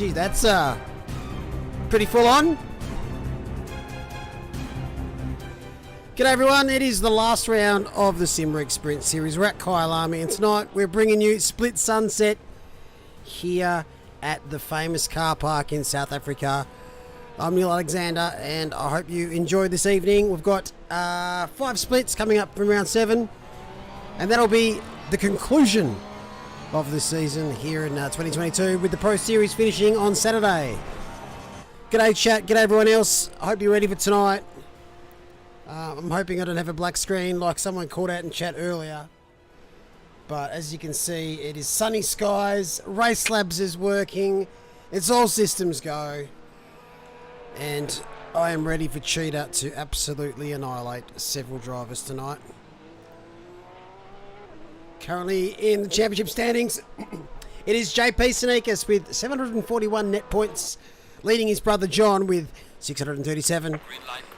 Geez, that's pretty full on. G'day everyone, it is the last round of the Simrigs Sprint Series. We're at Kyalami, and tonight we're bringing you Split Sunset here at the famous car park in South Africa. I'm Neil Alexander, and I hope you enjoyed this evening. We've got 5 splits coming up from round 7, and that'll be the conclusion of the season here in 2022, with the Pro Series finishing on Saturday. G'day chat, g'day everyone else. I hope you're ready for tonight. I'm hoping I don't have a black screen like someone called out in chat earlier. But as you can see, it is sunny skies, Race Labs is working, it's all systems go. And I am ready for Cheetah to absolutely annihilate several drivers tonight. Currently in the championship standings, it is JP Sneakers with 741 net points, leading his brother John with 637.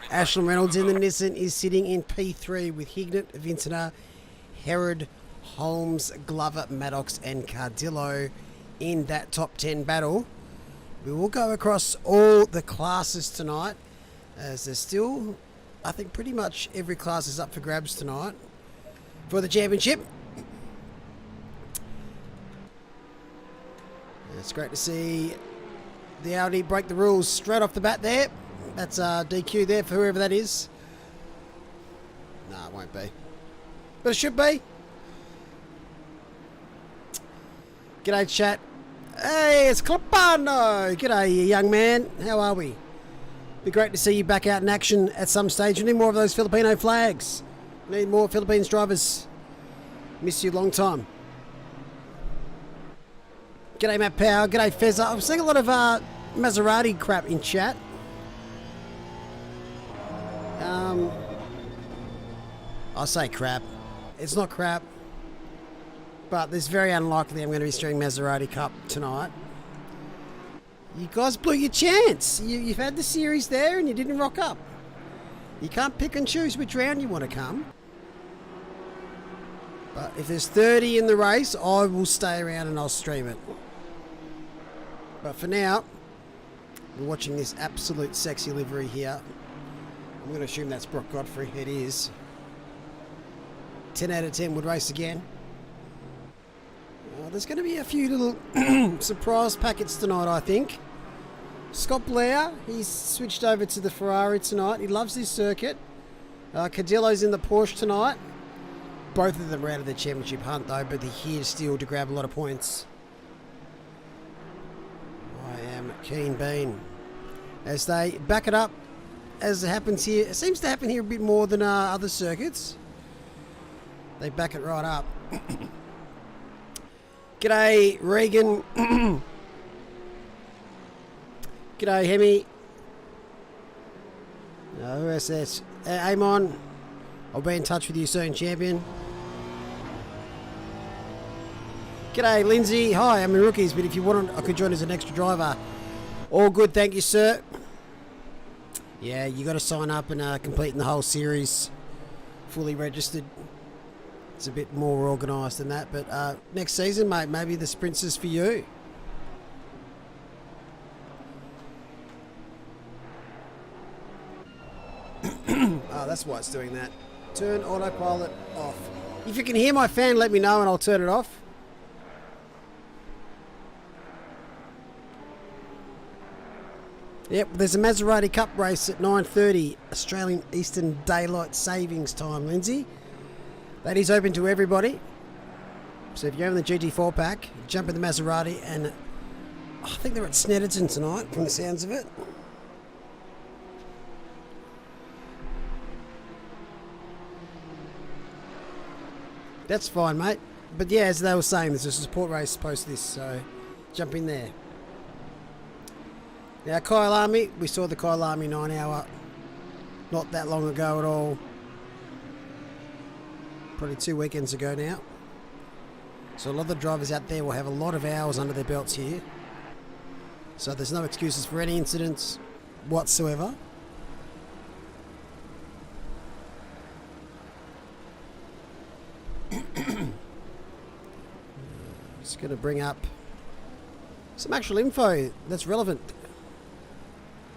Ashland Reynolds in the Nissan is sitting in P3 with Hignett, Vintner, Herod, Holmes, Glover, Maddox and Cardillo in that top 10 battle. We will go across all the classes tonight, as there's still, I think pretty much every class is up for grabs tonight for the championship. It's great to see the Audi break the rules straight off the bat there. That's DQ there for whoever that is. Nah, it won't be. But it should be. G'day, chat. Hey, it's Clapano. G'day, you young man. How are we? Be great to see you back out in action at some stage. We need more of those Filipino flags. We need more Philippines drivers. Miss you long time. G'day, Matt Power. G'day, Fezza. I'm seeing a lot of Maserati crap in chat. I say crap. It's not crap. But it's very unlikely I'm going to be streaming Maserati Cup tonight. You guys blew your chance. You've had the series there and you didn't rock up. You can't pick and choose which round you want to come. But if there's 30 in the race, I will stay around and I'll stream it. But for now, we're watching this absolute sexy livery here. I'm going to assume that's Brock Godfrey. It is. 10 out of 10 would race again. There's going to be a few little surprise packets tonight, I think. Scott Blair, he's switched over to the Ferrari tonight. He loves this circuit. Cadillo's in the Porsche tonight. Both of them are out of the championship hunt, though, but they're here still to grab a lot of points. I am keen bean. As they back it up, as it happens here. It seems to happen here a bit more than other circuits. They back it right up. G'day, Regan. G'day, Hemi. OSS. Amon. I'll be in touch with you soon, champion. G'day, Lindsay. Hi, I'm in Rookies, but if you want, I could join as an extra driver. All good, thank you, sir. Yeah, you got to sign up and complete the whole series. Fully registered. It's a bit more organised than that, but next season, mate, maybe the sprints is for you. Oh, that's why it's doing that. Turn autopilot off. If you can hear my fan, let me know and I'll turn it off. Yep, there's a Maserati Cup race at 9:30 Australian Eastern Daylight Savings Time, Lindsay. That is open to everybody. So if you're in the GT4 pack, jump in the Maserati, and I think they're at Snetterton tonight, from the sounds of it. That's fine, mate. But yeah, as they were saying, there's a support race post this, so jump in there. Now, Kyalami, we saw the Kyalami 9-hour not that long ago at all. Probably 2 weekends ago now. So a lot of the drivers out there will have a lot of hours under their belts here. So there's no excuses for any incidents whatsoever. Just going to bring up some actual info that's relevant.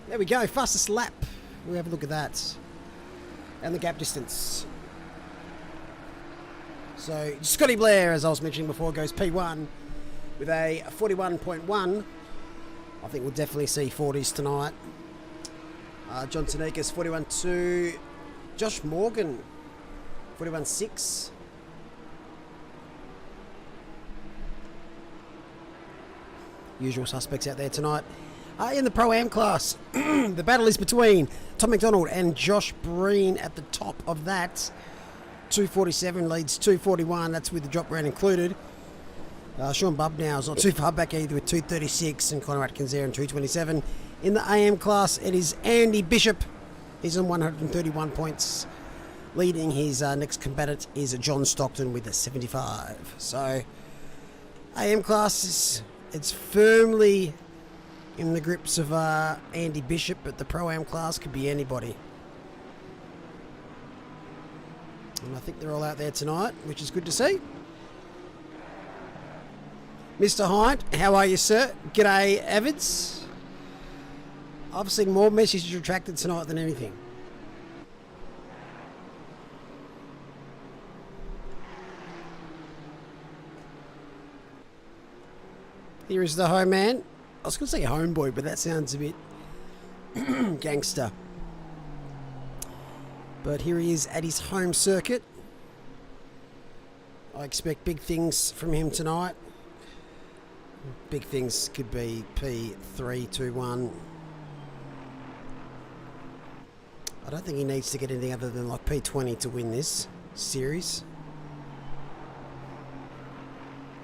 There we go, fastest lap. We'll have a look at that. And the gap distance. So Scotty Blair, as I was mentioning before, goes P1 with a 41.1. I think we'll definitely see 40s tonight. John Tanekas 41.2. Josh Morgan 41.6. Usual suspects out there tonight. In the Pro-Am class, the battle is between Tom McDonald and Josh Breen at the top of that. 247 leads 241, that's with the drop round included. Sean Bubnow is not too far back either with 236, and Connor Atkins there in 227. In the AM class, it is Andy Bishop. He's on 131 points. Leading his next combatant is John Stockton with a 75. So, AM class, it's firmly in the grips of Andy Bishop, but the Pro-Am class could be anybody. And I think they're all out there tonight, which is good to see. Mr. Hind, how are you, sir? G'day, Avids. I've seen more messages retracted tonight than anything. Here is the home man. I was going to say homeboy, but that sounds a bit gangster. But here he is at his home circuit. I expect big things from him tonight. Big things could be P321. I don't think he needs to get anything other than like P20 to win this series.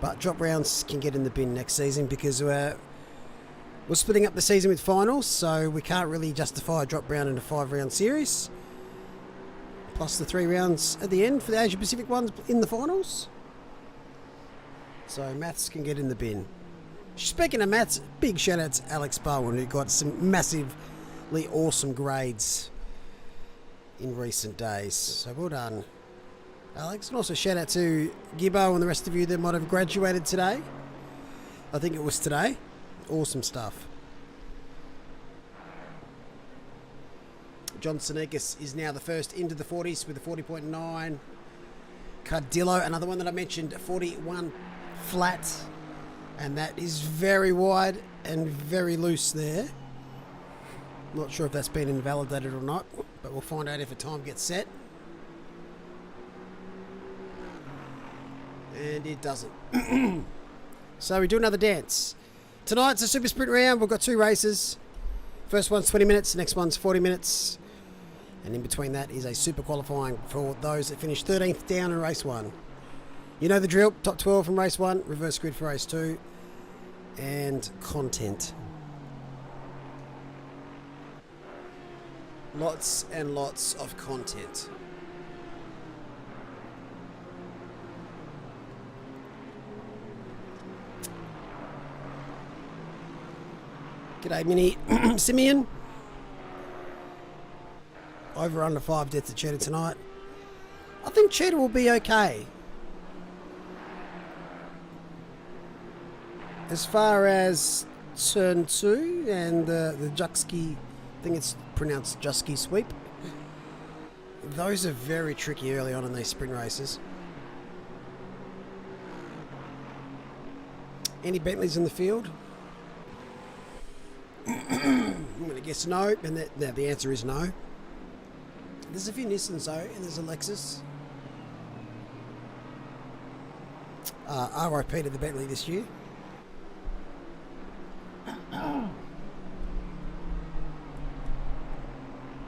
But drop rounds can get in the bin next season because we're splitting up the season with finals, so we can't really justify a drop round in a 5-round series. Plus the 3 rounds at the end for the Asia Pacific ones in the finals. So maths can get in the bin. Speaking of maths, big shout out to Alex Bowen, who got some massively awesome grades in recent days. So well done, Alex. And also shout out to Gibbo and the rest of you that might have graduated today. I think it was today. Awesome stuff. John Sanekas is now the first into the 40s with a 40.9. Cardillo, another one that I mentioned, 41 flat. And that is very wide and very loose there. Not sure if that's been invalidated or not, but we'll find out if a time gets set. And it doesn't. So we do another dance. Tonight's a super sprint round. We've got 2 races. First one's 20 minutes, the next one's 40 minutes. And in between that is a super qualifying for those that finish 13th down in race 1. You know the drill. Top 12 from race 1, reverse grid for race 2, and content. Lots and lots of content. G'day, Mini Simeon. Over under 5 deaths at Cheetah tonight. I think Cheetah will be okay. As far as turn 2 and the Juxki, I think it's pronounced Juski sweep. Those are very tricky early on in these sprint races. Any Bentleys in the field? I'm going to guess no, and the answer is no. There's a few Nissans though, and there's a Lexus. RIP to the Bentley this year.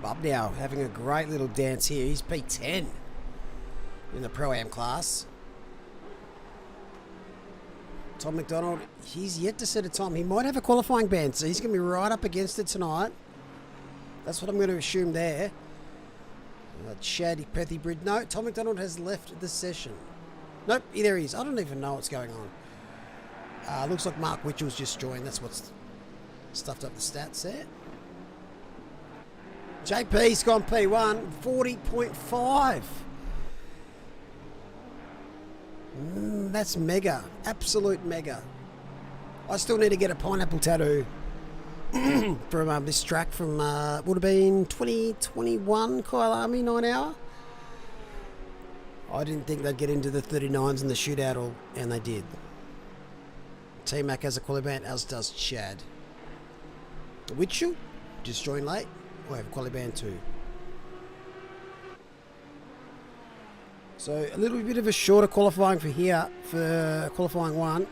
Bob now having a great little dance here. He's P10 in the Pro-Am class. Tom McDonald, he's yet to set a time. He might have a qualifying band, so he's going to be right up against it tonight. That's what I'm going to assume there. Shaddy Pethy Bridge. No, Tom McDonald has left the session. Nope, there he is. I don't even know what's going on. Looks like Mark Mitchell's just joined. That's what's stuffed up the stats there. JP's gone P1, 40.5. That's mega. Absolute mega. I still need to get a pineapple tattoo from this track from, would have been 2021 Kyalami 9 hour. I didn't think they'd get into the 39s in the shootout, and they did. T-Mac has a quali band, as does Chad. Witchell just joined late. I have a quali band too. So a little bit of a shorter qualifying for here for qualifying 1.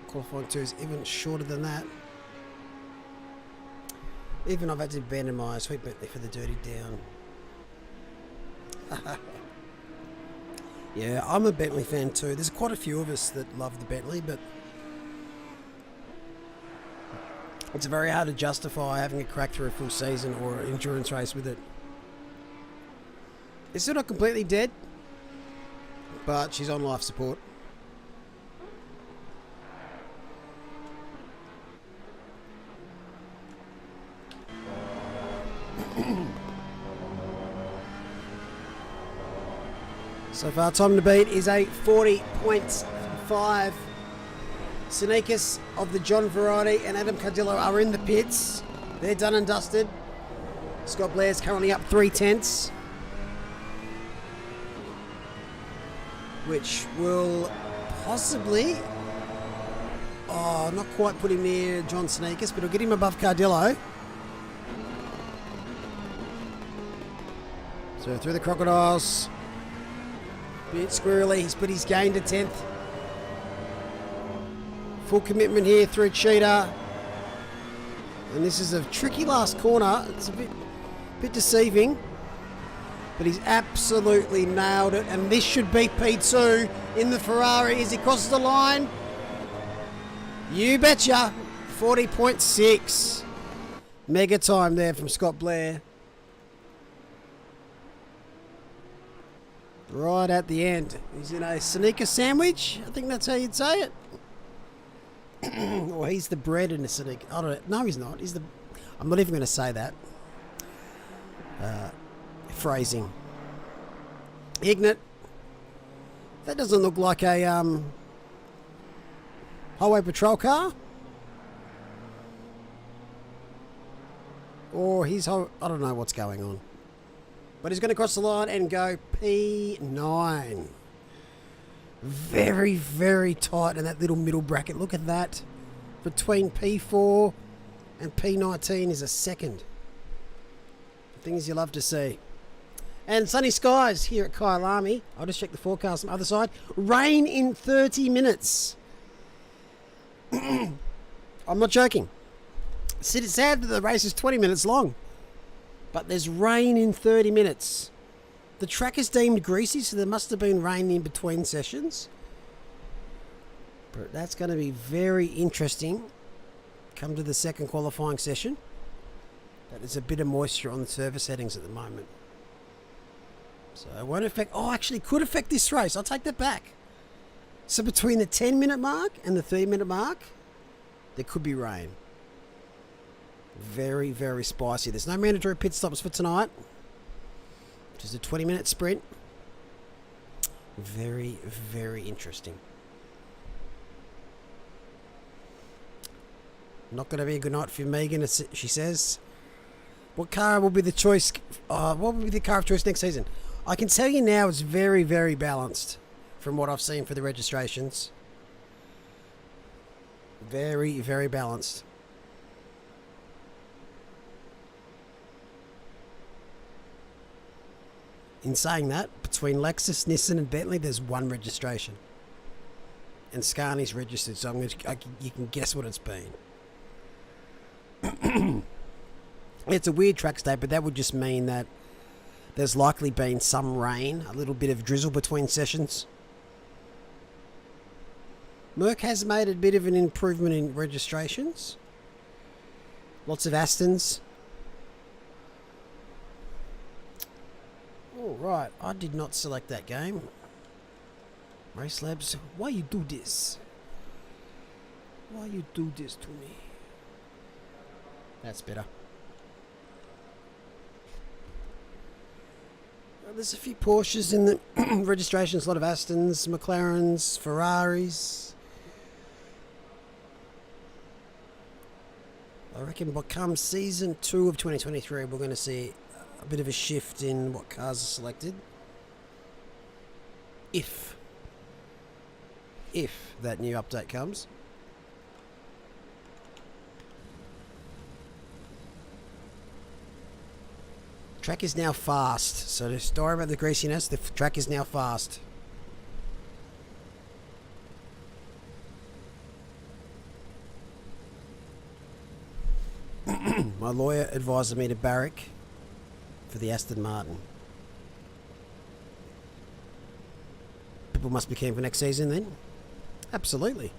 Qualifying 2 is even shorter than that. Even I've had to abandon my Sweet Bentley for the dirty down. Yeah, I'm a Bentley fan too. There's quite a few of us that love the Bentley, but it's very hard to justify having a crack through a full season or an endurance race with it. It's still not completely dead, but she's on life support. So far, time to beat is a 40.5. Sneakers of the John Variety and Adam Cardillo are in the pits. They're done and dusted. Scott Blair's currently up 3/10, which will possibly, not quite put him near John Sneakers, but it'll get him above Cardillo. So through the crocodiles. Bit squirrely, but he's gained a 10th. Full commitment here through Cheetah. And this is a tricky last corner. It's a bit deceiving. But he's absolutely nailed it. And this should be P2 in the Ferrari as he crosses the line. You betcha. 40.6. Mega time there from Scott Blair. Right at the end. He's in a sneaker sandwich. I think that's how you'd say it. Or he's the bread in a sneaker. I don't know. No, he's not. I'm not even going to say that. Phrasing. Ignat. That doesn't look like a highway patrol car. Or I don't know what's going on. But he's going to cross the line and go P9. Very, very tight in that little middle bracket. Look at that. Between P4 and P19 is a second. Things you love to see. And sunny skies here at Kyalami. I'll just check the forecast on the other side. Rain in 30 minutes. I'm not joking. It's sad that the race is 20 minutes long. But there's rain in 30 minutes. The track is deemed greasy, so there must have been rain in between sessions. But that's going to be very interesting. Come to the second qualifying session. But there's a bit of moisture on the surface settings at the moment. So it won't affect... actually could affect this race. I'll take that back. So between the 10-minute mark and the 30-minute mark, there could be rain. Very, very spicy. There's no mandatory pit stops for tonight. Just a 20-minute sprint. Very, very interesting. Not going to be a good night for Megan, she says. What car will be the choice? What will be the car of choice next season? I can tell you now it's very, very balanced from what I've seen for the registrations. Very, very balanced. In saying that, between Lexus, Nissan and Bentley, there's one registration. And Scani's registered, so you can guess what it's been. It's a weird track state, but that would just mean that there's likely been some rain, a little bit of drizzle between sessions. Merck has made a bit of an improvement in registrations. Lots of Astons. All right, I did not select that game. Race Labs, why you do this? Why you do this to me? That's better. Well, there's a few Porsches in the registrations, a lot of Astons, McLarens, Ferraris. I reckon by come season 2 of 2023, we're going to see a bit of a shift in what cars are selected. If that new update comes. Track is now fast, so the story about the greasiness, the track is now fast. My lawyer advised me to barrack for the Aston Martin. People must be keen for next season then. Absolutely.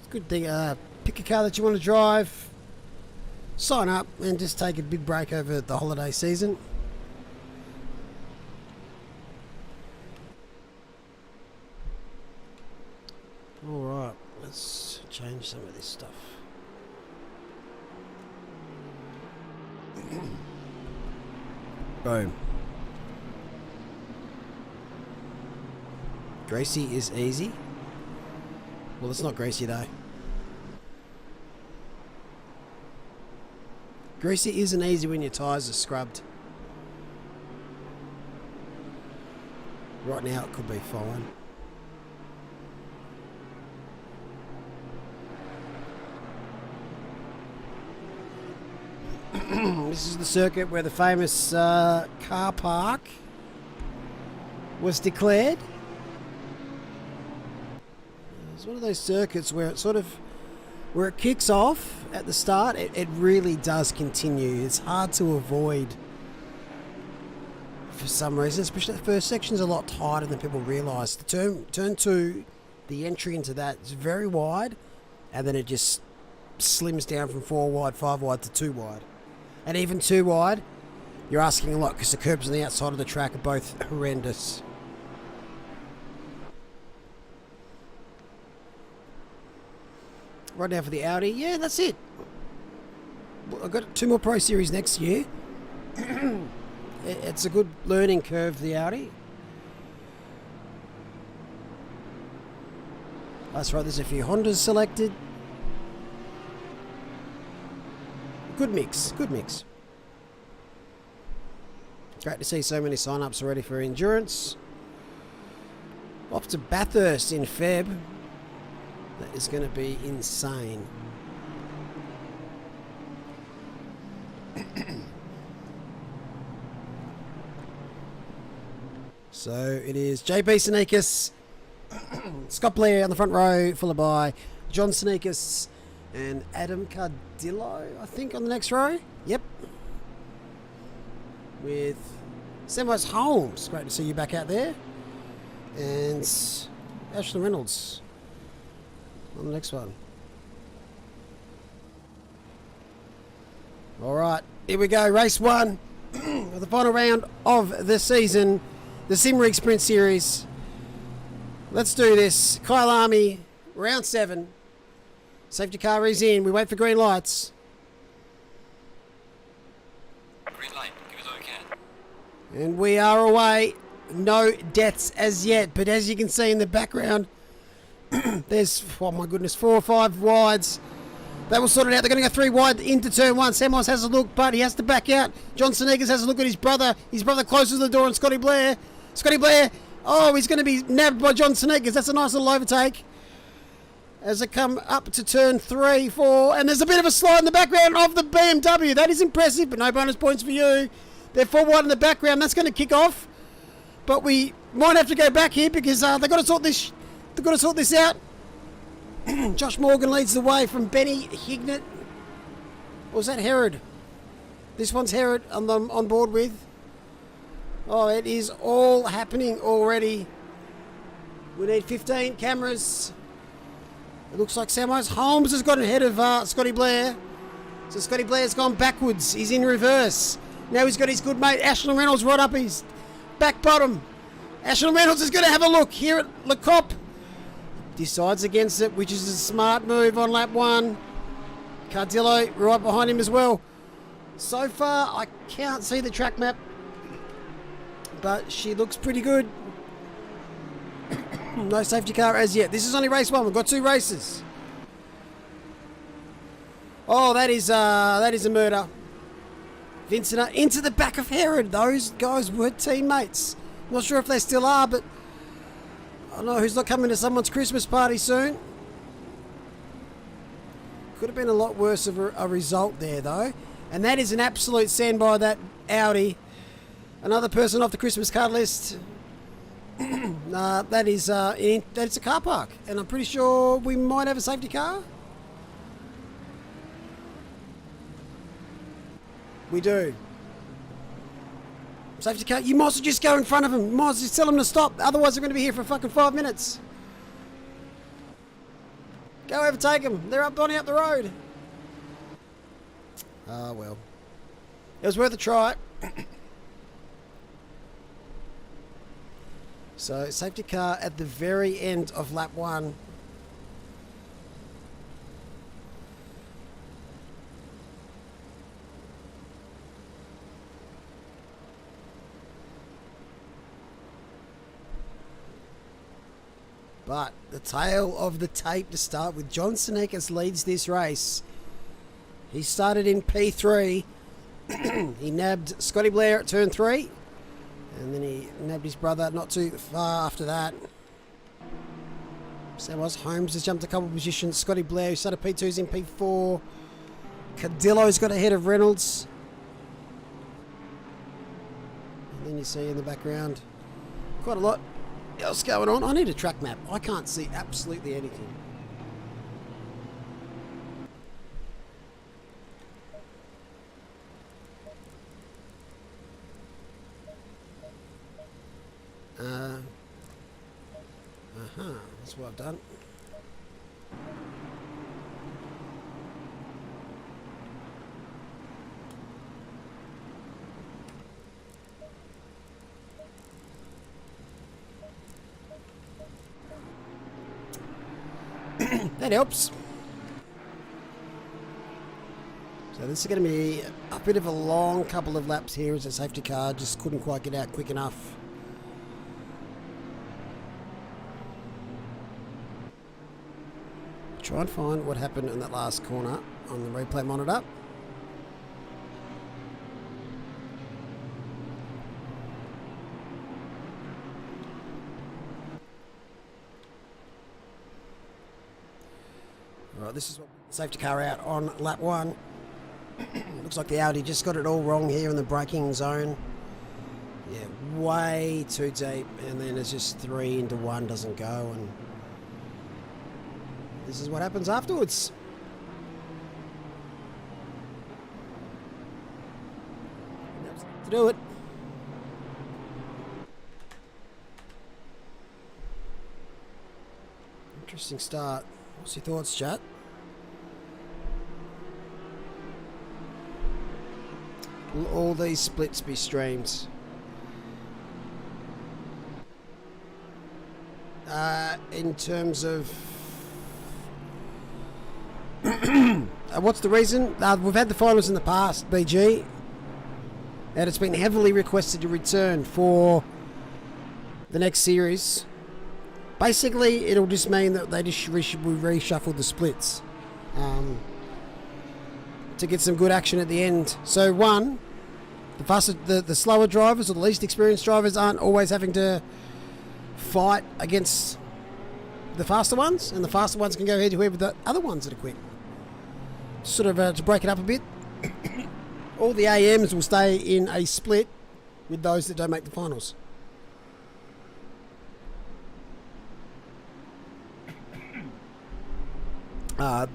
It's a good thing. Pick a car that you want to drive, sign up, and just take a big break over the holiday season. Alright, let's change some of this stuff. Boom. Gracie is easy. Well, it's not Gracie though. Gracie isn't easy when your tyres are scrubbed. Right now it could be fine. This is the circuit where the famous car park was declared. It's one of those circuits where it where it kicks off at the start, it really does continue. It's hard to avoid for some reason, especially the first section's a lot tighter than people realise. The turn 2, the entry into that is very wide, and then it just slims down from 4 wide, 5 wide to 2 wide. And even 2 wide, you're asking a lot because the curbs on the outside of the track are both horrendous. Right now for the Audi, yeah, that's it. I've got 2 more Pro Series next year. It's a good learning curve, the Audi. That's right, there's a few Hondas selected. Good mix, good mix. Great to see so many sign-ups already for endurance. Off to Bathurst in Feb. That is going to be insane. So it is JP Sneakus, Scott Blair on the front row, followed by John Sneakus and Adam Cardillo, I think, on the next row. Yep. With Samwise Holmes. Great to see you back out there. And Ashley Reynolds on the next one. All right, here we go. Race 1 of the final round of the season. The Simrigs Sprint Series. Let's do this. Kyalami, round 7. Safety car is in. We wait for green lights. Green light. Give us all you can. And we are away. No deaths as yet. But as you can see in the background, there's, oh my goodness, 4 or 5 wides. That will sort it out. They're going to go 3 wide into turn 1. Samos has a look, but he has to back out. John Sneakers has a look at his brother. His brother closes the door on Scotty Blair. Scotty Blair, oh, he's going to be nabbed by John Sneakers. That's a nice little overtake. As they come up to turn 3, 4, and there's a bit of a slide in the background of the BMW. That is impressive, but no bonus points for you. They're 4 wide in the background. That's going to kick off. But we might have to go back here because they've got to sort this. They've got to sort this out. Josh Morgan leads the way from Benny Hignett. Or was that Herod? This one's Herod on board with. Oh, it is all happening already. We need 15 cameras. It looks like Samwise Holmes has got ahead of Scotty Blair. So Scotty Blair's gone backwards. He's in reverse. Now he's got his good mate Ashland Reynolds right up his back bottom. Ashland Reynolds is going to have a look here at Le Cop. Decides against it, which is a smart move on lap 1. Cardillo right behind him as well. So far, I can't see the track map, but she looks pretty good. No safety car as yet. This is only race 1. We've got 2 races. Oh, that is a murder. Vincent into the back of Herod. Those guys were teammates. Not sure if they still are, but I don't know who's not coming to someone's Christmas party soon. Could have been a lot worse of a result there, though. And that is an absolute send by that Audi. Another person off the Christmas card list. That's a car park, and I'm pretty sure we might have a safety car. We do. Safety car. You might as well just go in front of them. You might as well just tell them to stop. Otherwise, they're going to be here for fucking 5 minutes. Go overtake them. They're up the road. Ah, well. It was worth a try. So, safety car at the very end of lap 1. But the tail of the tape to start with. John Senekis leads this race. He started in P3. He nabbed Scotty Blair at turn 3. And then he nabbed his brother not too far after that. So was Holmes has jumped a couple of positions. Scotty Blair, who started P2's in P4. Cadillo's got ahead of Reynolds. And then you see in the background quite a lot else going on. I need a track map. I can't see absolutely anything. That's what I've done. That helps. So this is going to be a bit of a long couple of laps here as a safety car just couldn't quite get out quick enough. Try and find what happened in that last corner on the replay monitor. Right, this is what safety car out on lap 1. Looks like the Audi just got it all wrong here in the braking zone. Yeah, way too deep, and then it's just 3 into 1 doesn't go, and this is what happens afterwards. To do it. Interesting start. What's your thoughts, chat? Will all these splits be streamed? In terms of what's the reason? We've had the finals in the past, BG, and it's been heavily requested to return for the next series. Basically, it'll just mean that they just reshuffle the splits to get some good action at the end. So one, the slower drivers or the least experienced drivers aren't always having to fight against the faster ones, and the faster ones can go head to head with the other ones that are quick. Sort of to break it up a bit. All the AMs will stay in a split with those that don't make the finals.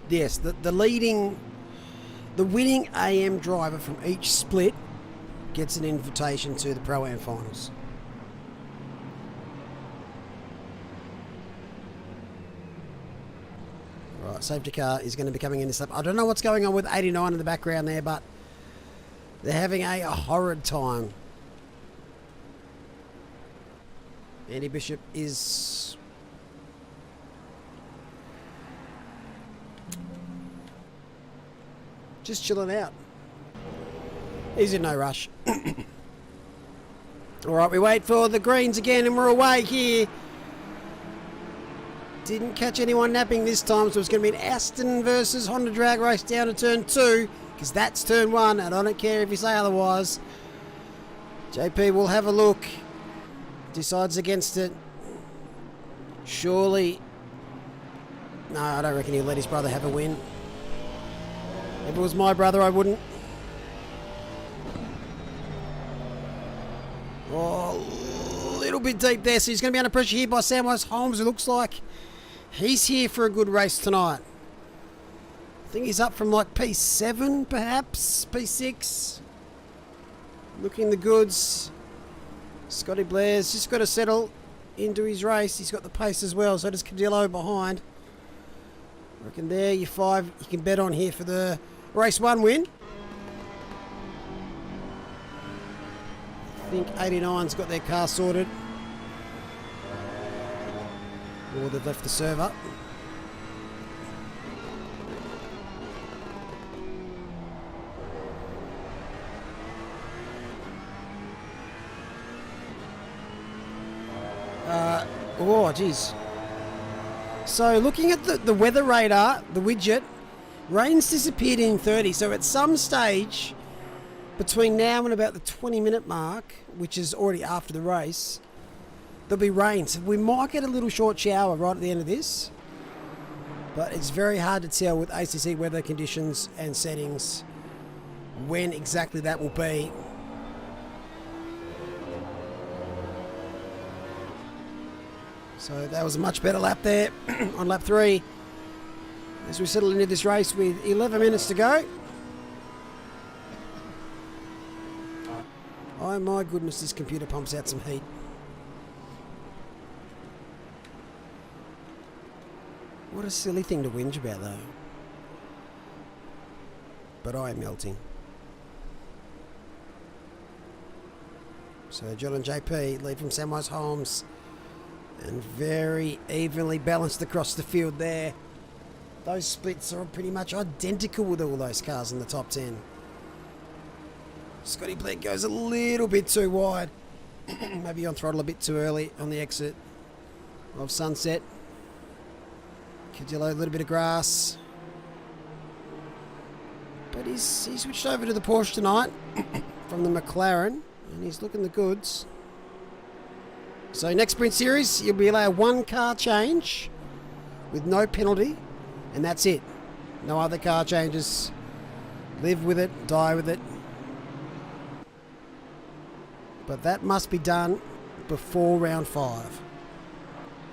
Yes, the winning AM driver from each split gets an invitation to the Pro-Am finals. Right, safety car is going to be coming in this lap. I don't know what's going on with 89 in the background there, but they're having a horrid time. Andy Bishop is just chilling out. He's in no rush. Alright, we wait for the greens again and we're away here Didn't catch anyone napping this time, so it's going to be an Aston versus Honda drag race down to turn 2, because that's turn 1, and I don't care if you say otherwise. JP will have a look. Decides against it. Surely. No, I don't reckon he'll let his brother have a win. If it was my brother, I wouldn't. Oh, a little bit deep there, so he's going to be under pressure here by Samwise Holmes. It looks like he's here for a good race tonight. I think he's up from like P7, perhaps, P6. Looking the goods. Scotty Blair's just got to settle into his race. He's got the pace as well, so does Cadillo behind. I reckon there, your 5 you can bet on here for the race 1 win. I think 89's got their car sorted. Or they've left the serve up. Oh, geez. So looking at the weather radar, the widget, rain's disappeared in 30. So at some stage between now and about the 20-minute mark, which is already after the race, there'll be rain. So we might get a little short shower right at the end of this. But it's very hard to tell with ACC weather conditions and settings when exactly that will be. So that was a much better lap there on lap 3 as we settle into this race with 11 minutes to go. Oh my goodness, this computer pumps out some heat. What a silly thing to whinge about though. But I am melting. So John and JP lead from Samwise Holmes. And very evenly balanced across the field there. Those splits are pretty much identical with all those cars in the top 10. Scotty Blair goes a little bit too wide. Maybe on throttle a bit too early on the exit of Sunset. Cadillo, a little bit of grass. But he's switched over to the Porsche tonight from the McLaren. And he's looking the goods. So next Sprint Series, you'll be allowed 1 car change with no penalty, and that's it. No other car changes. Live with it, die with it. But that must be done before round 5.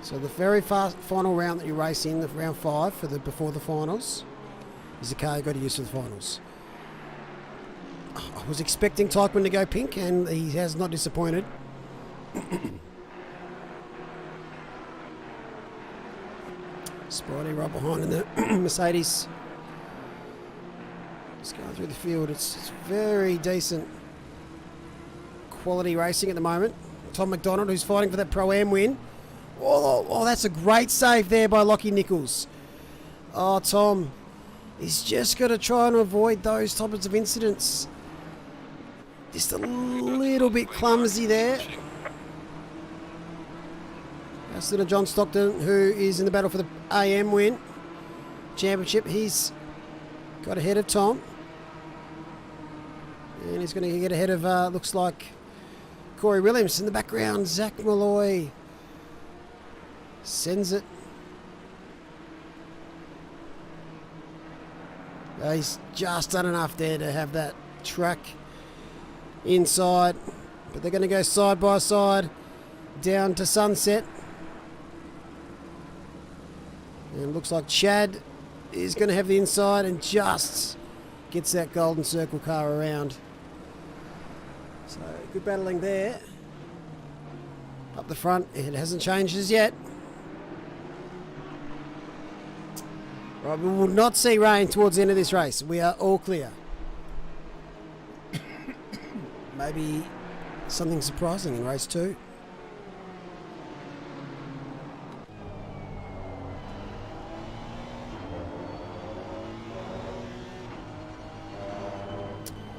So the very final round that you race in, the round 5 for the before the finals, is the car you've got to use for the finals. I was expecting Tyquin to go pink, and he has not disappointed. Spidey right behind in the Mercedes. Just going through the field. It's very decent quality racing at the moment. Tom McDonald, who's fighting for that Pro-Am win. Oh, that's a great save there by Lockie Nichols. Oh, Tom, he's just got to try and avoid those types of incidents. Just a little bit clumsy there. Aston and John Stockton, who is in the battle for the AM win championship, he's got ahead of Tom. And he's going to get ahead of, looks like, Corey Williams in the background. Zach Malloy sends it. He's just done enough there to have that track inside. But they're going to go side by side down to Sunset. And it looks like Chad is going to have the inside and just gets that golden circle car around. So good battling there. Up the front, it hasn't changed as yet. Right, we will not see rain towards the end of this race. We are all clear. Maybe something surprising in race 2.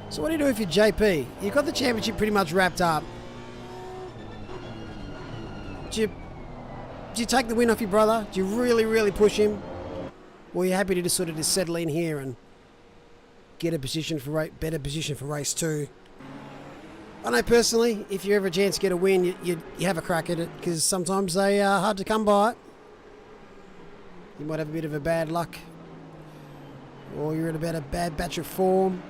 So what do you do if you're JP? You've got the championship pretty much wrapped up. Do you Do you take the win off your brother? Do you really, really push him? Or are you happy to just sort of just settle in here and get a position for better position for race 2? I know personally, if you ever a chance to get a win, you have a crack at it, because sometimes they are hard to come by. You might have a bit of a bad luck, or you're in about a bad batch of form.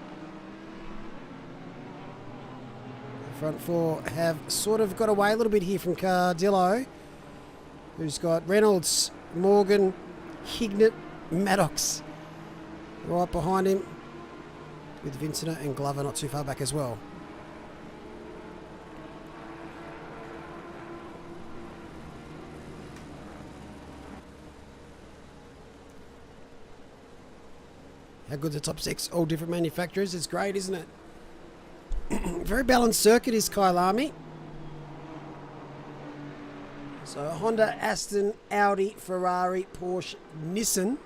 The front 4 have sort of got away a little bit here from Cardillo, who's got Reynolds, Morgan, Hignett, Maddox right behind him, with Vincent and Glover not too far back as well. How good the top 6, all different manufacturers. It's great, isn't it? Very balanced circuit is Kyalami. So Honda, Aston, Audi, Ferrari, Porsche, Nissan.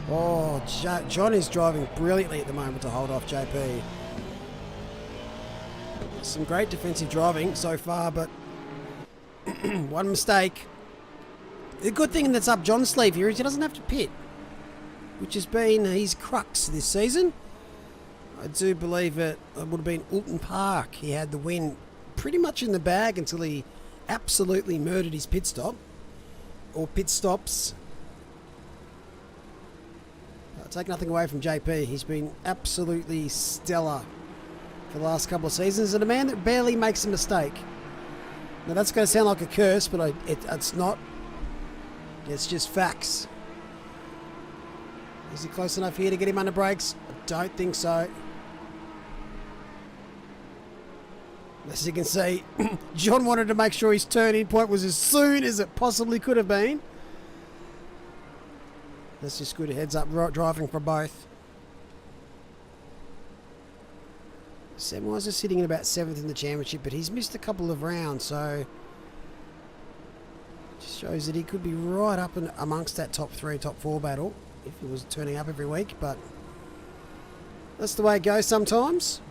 Oh, John is driving brilliantly at the moment to hold off JP. Some great defensive driving so far, but one mistake. The good thing that's up John's sleeve here is he doesn't have to pit, which has been his crux this season. I do believe it would have been Alton Park. He had the win pretty much in the bag until he absolutely murdered his pit stop, or pit stops. Take nothing away from JP. He's been absolutely stellar for the last couple of seasons, and a man that barely makes a mistake. Now that's going to sound like a curse, but it's not. It's just facts. Is he close enough here to get him under brakes? I don't think so. As you can see, John wanted to make sure his turn-in point was as soon as it possibly could have been. That's just good heads up driving for both. Samwise is sitting at about 7th in the championship, but he's missed a couple of rounds, so just shows that he could be right up and amongst that top 3, top 4 battle if he was turning up every week, but that's the way it goes sometimes.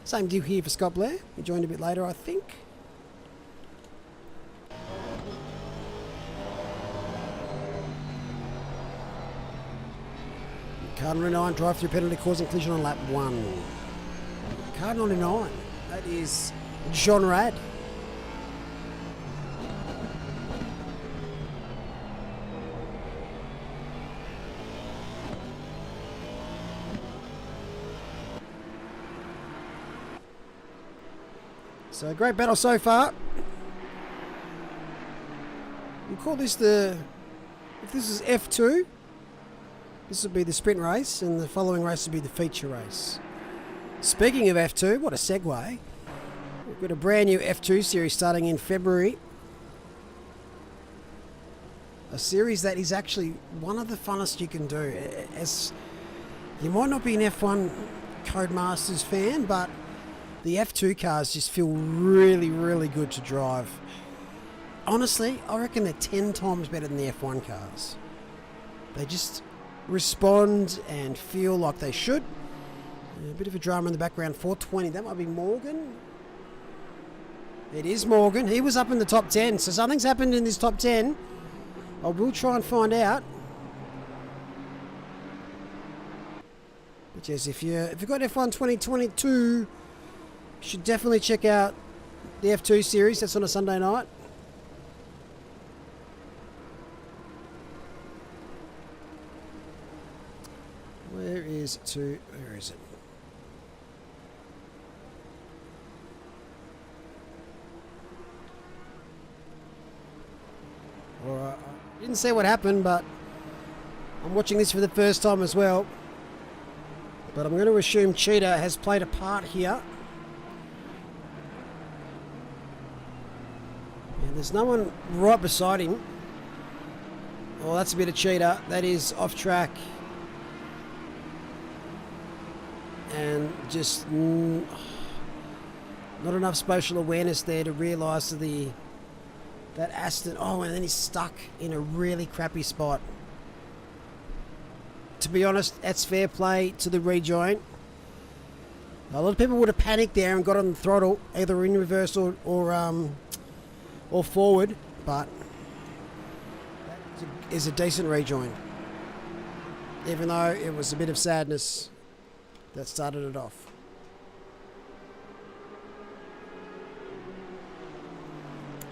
Same deal here for Scott Blair. He joined a bit later, I think. Car 99, drive-through penalty causing collision on lap 1. Car 99, that is John Rad. So great battle so far. We'll call this if this is F2, this will be the sprint race, and the following race will be the feature race. Speaking of F2, what a segue. We've got a brand new F2 series starting in February. A series that is actually one of the funnest you can do. As you might not be an F1 Codemasters fan, but the F2 cars just feel really, really good to drive. Honestly, I reckon they're 10 times better than the F1 cars. They just respond and feel like they should. A bit of a drama in the background. 420, that might be Morgan. It is Morgan. He was up in the top 10, so something's happened in this top 10. I will try and find out. But yes, if you've got F1 2022, you should definitely check out the F2 series. That's on a Sunday night. Where is it? Alright, I didn't see what happened, but I'm watching this for the first time as well. But I'm going to assume Cheetah has played a part here. And there's no one right beside him. Oh, that's a bit of Cheetah. That is off track. And just not enough spatial awareness there to realise that Aston... Oh, and then he's stuck in a really crappy spot. To be honest, that's fair play to the rejoin. A lot of people would have panicked there and got on the throttle, either in reverse or forward, but that is a decent rejoin. Even though it was a bit of sadness that started it off.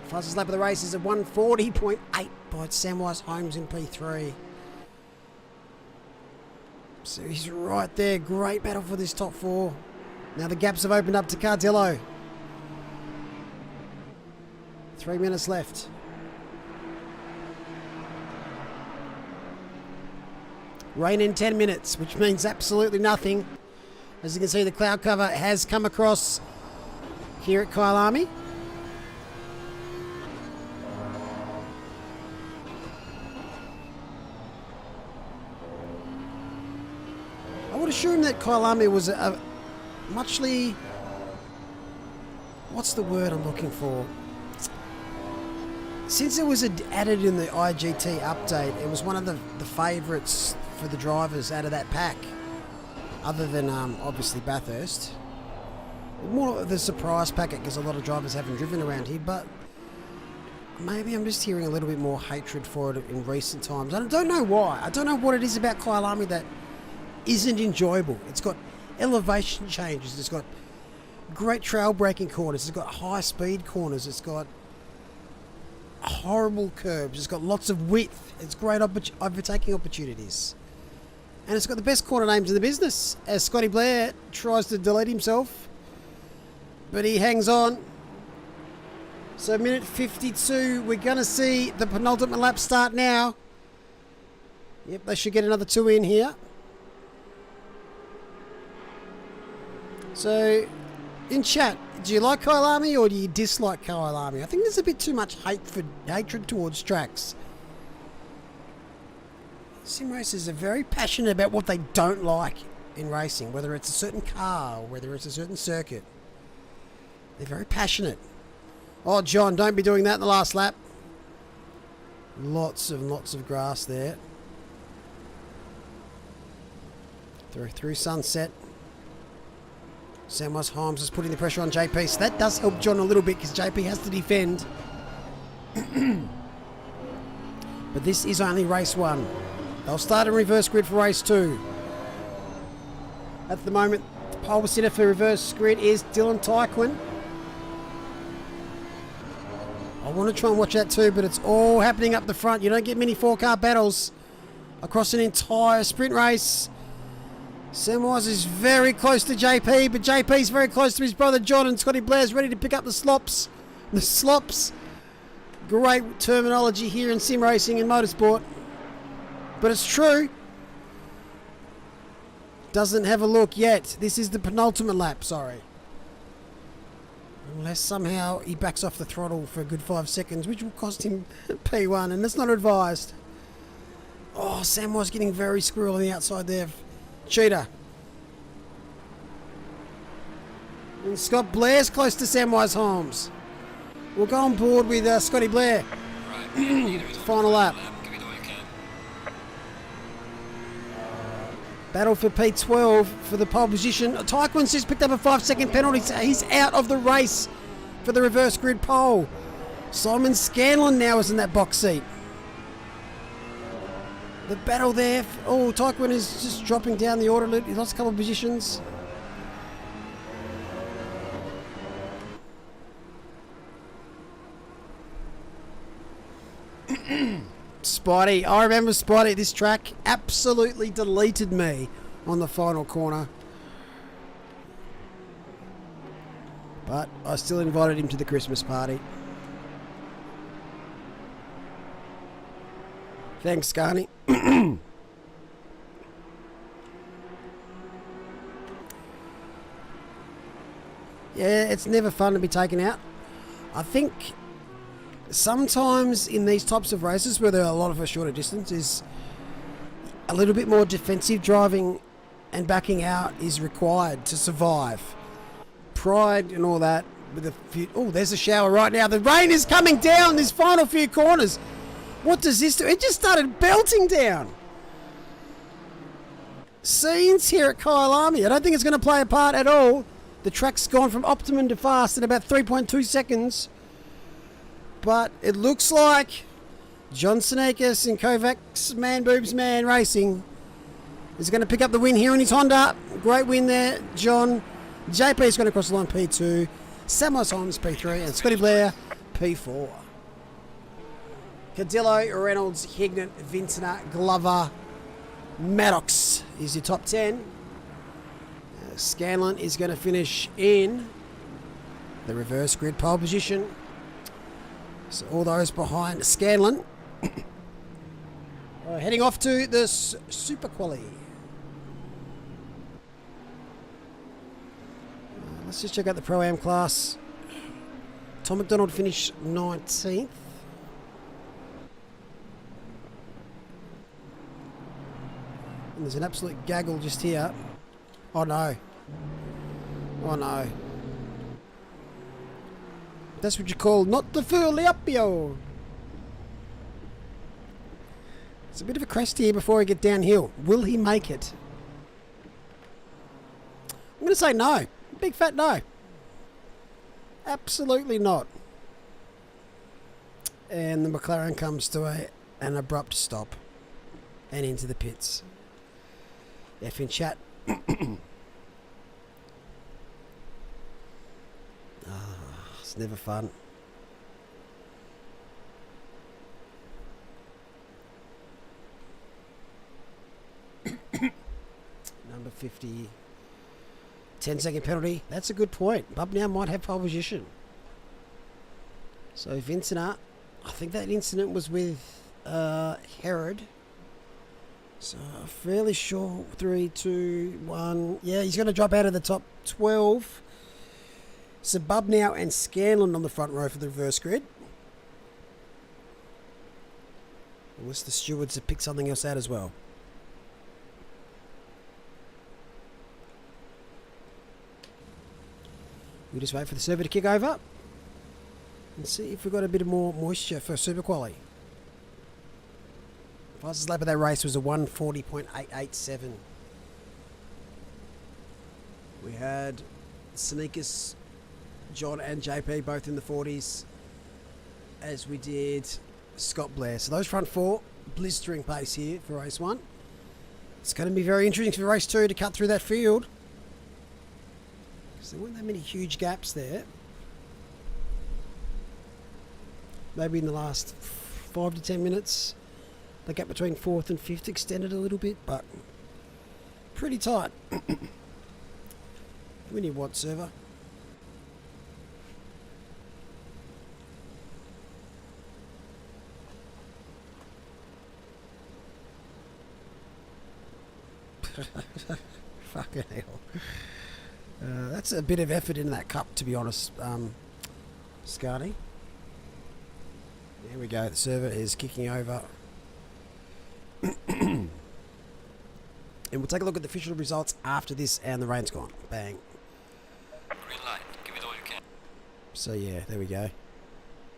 Fastest lap of the race is at 140.8 by Samwise Holmes in P3. So he's right there. Great battle for this top four. Now the gaps have opened up to Cardello. 3 minutes left. Rain in 10 minutes, which means absolutely nothing. As you can see, the cloud cover has come across here at Kyalami. I would assume that Kyalami was a muchly... What's the word I'm looking for? Since it was added in the IGT update, it was one of the favourites for the drivers out of that pack. Other than, obviously, Bathurst. More of the surprise packet, because a lot of drivers haven't driven around here, but maybe I'm just hearing a little bit more hatred for it in recent times. I don't know why. I don't know what it is about Kyalami that isn't enjoyable. It's got elevation changes. It's got great trail braking corners. It's got high speed corners. It's got horrible curbs. It's got lots of width. It's great overtaking opportunities. And it's got the best corner names in the business, as Scotty Blair tries to delete himself. But he hangs on. So minute 52, we're going to see the penultimate lap start now. Yep, they should get another 2 in here. So, in chat, do you like Kyalami or do you dislike Kyalami? I think there's a bit too much hatred towards tracks. Sim racers are very passionate about what they don't like in racing, whether it's a certain car or whether it's a certain circuit. They're very passionate. Oh, John, don't be doing that in the last lap. Lots of grass there. Through sunset. Samwise Holmes is putting the pressure on JP, so that does help John a little bit because JP has to defend. But this is only race 1. They'll start in reverse grid for race 2. At the moment, the pole sitter for reverse grid is Dylan Tyquin. I want to try and watch that too, but it's all happening up the front. You don't get many 4-car battles across an entire sprint race. Samwise is very close to JP, but JP's very close to his brother John, and Scotty Blair's ready to pick up the slops. The slops. Great terminology here in sim racing and motorsport. But it's true. Doesn't have a look yet. This is the penultimate lap, sorry. Unless somehow he backs off the throttle for a good 5 seconds, which will cost him P1, and that's not advised. Oh, Samwise getting very squirrely on the outside there. Cheetah. And Scott Blair's close to Samwise Holmes. We'll go on board with Scotty Blair. Right. Final lap. Give it all you can. Battle for P12 for the pole position. Tyquin's just picked up a 5-second penalty. So he's out of the race for the reverse grid pole. Simon Scanlon now is in that box seat. The battle there. Oh, Tyquin is just dropping down the order. He lost a couple of positions. Spidey. I remember Spidey. This track absolutely deleted me on the final corner. But I still invited him to the Christmas party. Thanks, Scarney. Yeah, it's never fun to be taken out. I think sometimes in these types of races where there are a lot of a shorter distance is a little bit more defensive driving and backing out is required to survive. Pride and all that with a few... Oh, there's a shower right now. The rain is coming down this final few corners. What does this do? It just started belting down. scenes here at Kyalami. I don't think it's going to play a part at all. The track's gone from optimum to fast in about 3.2 seconds. But it looks like John Sinakis and Kovacs Man Boobs Man Racing is going to pick up the win here in his Honda. Great win there, John. JP is going to cross the line P2. Samuel Simons P3 and Scotty Blair P4. Cadillo, Reynolds, Hignett, Vincent, Glover, Maddox is your top 10. Scanlon is going to finish in the reverse grid pole position. So all those behind Scanlon are heading off to the Super Quali. Let's just check out the Pro-Am class. Tom McDonald finished 19th. And there's an absolute gaggle just here. Oh no. Oh no. That's what you call not the Furliapio. It's a bit of a crest here before we get downhill. Will he make it? I'm going to say no. Big fat no. Absolutely not. And the McLaren comes to an abrupt stop and into the pits. F in chat. It's never fun. Number 50. 10-second penalty. That's a good point. Bub now might have pole position. So Vincent, I think that incident was with Herod. So fairly sure. 3, 2, 1. Yeah, he's going to drop out of the top 12. So Bub now and Scanlon on the front row for the reverse grid. Unless the stewards have picked something else out as well. We'll just wait for the server to kick over and see if we've got a bit of more moisture for Super Quali. Fastest lap of that race was a 1:40.887. We had Sneakers, John and JP both in the 40s, as we did Scott Blair. So those front four, blistering pace here for race 1. It's going to be very interesting for race 2 to cut through that field. There weren't that many huge gaps there. Maybe in the last 5 to 10 minutes, the gap between 4th and 5th extended a little bit, but pretty tight. We need what server? Fucking hell. That's a bit of effort in that cup, to be honest, Scardy. There we go. The server is kicking over. And we'll take a look at the official results after this, and the rain's gone. Bang. Green light. Give it all you can. So yeah, there we go.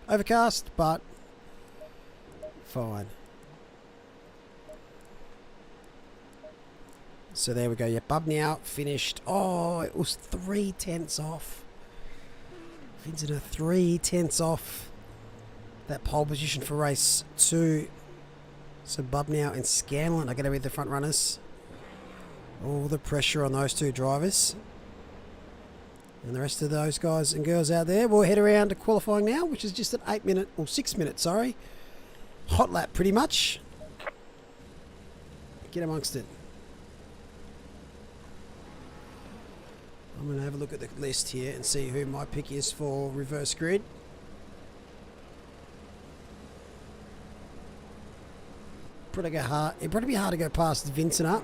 Overcast, but fine. So there we go. Yeah, Bub now finished. Oh, it was 3/10 off. Vincent 3/10 off that pole position for race 2. So Bub now and Scanlon are going to be the front runners. All the pressure on those two drivers. And the rest of those guys and girls out there will head around to qualifying now, which is just an 8-minute, or 6-minute, sorry. Hot lap, pretty much. Get amongst it. I'm going to have a look at the list here and see who my pick is for reverse grid. It'd probably be hard to go past Vincent up.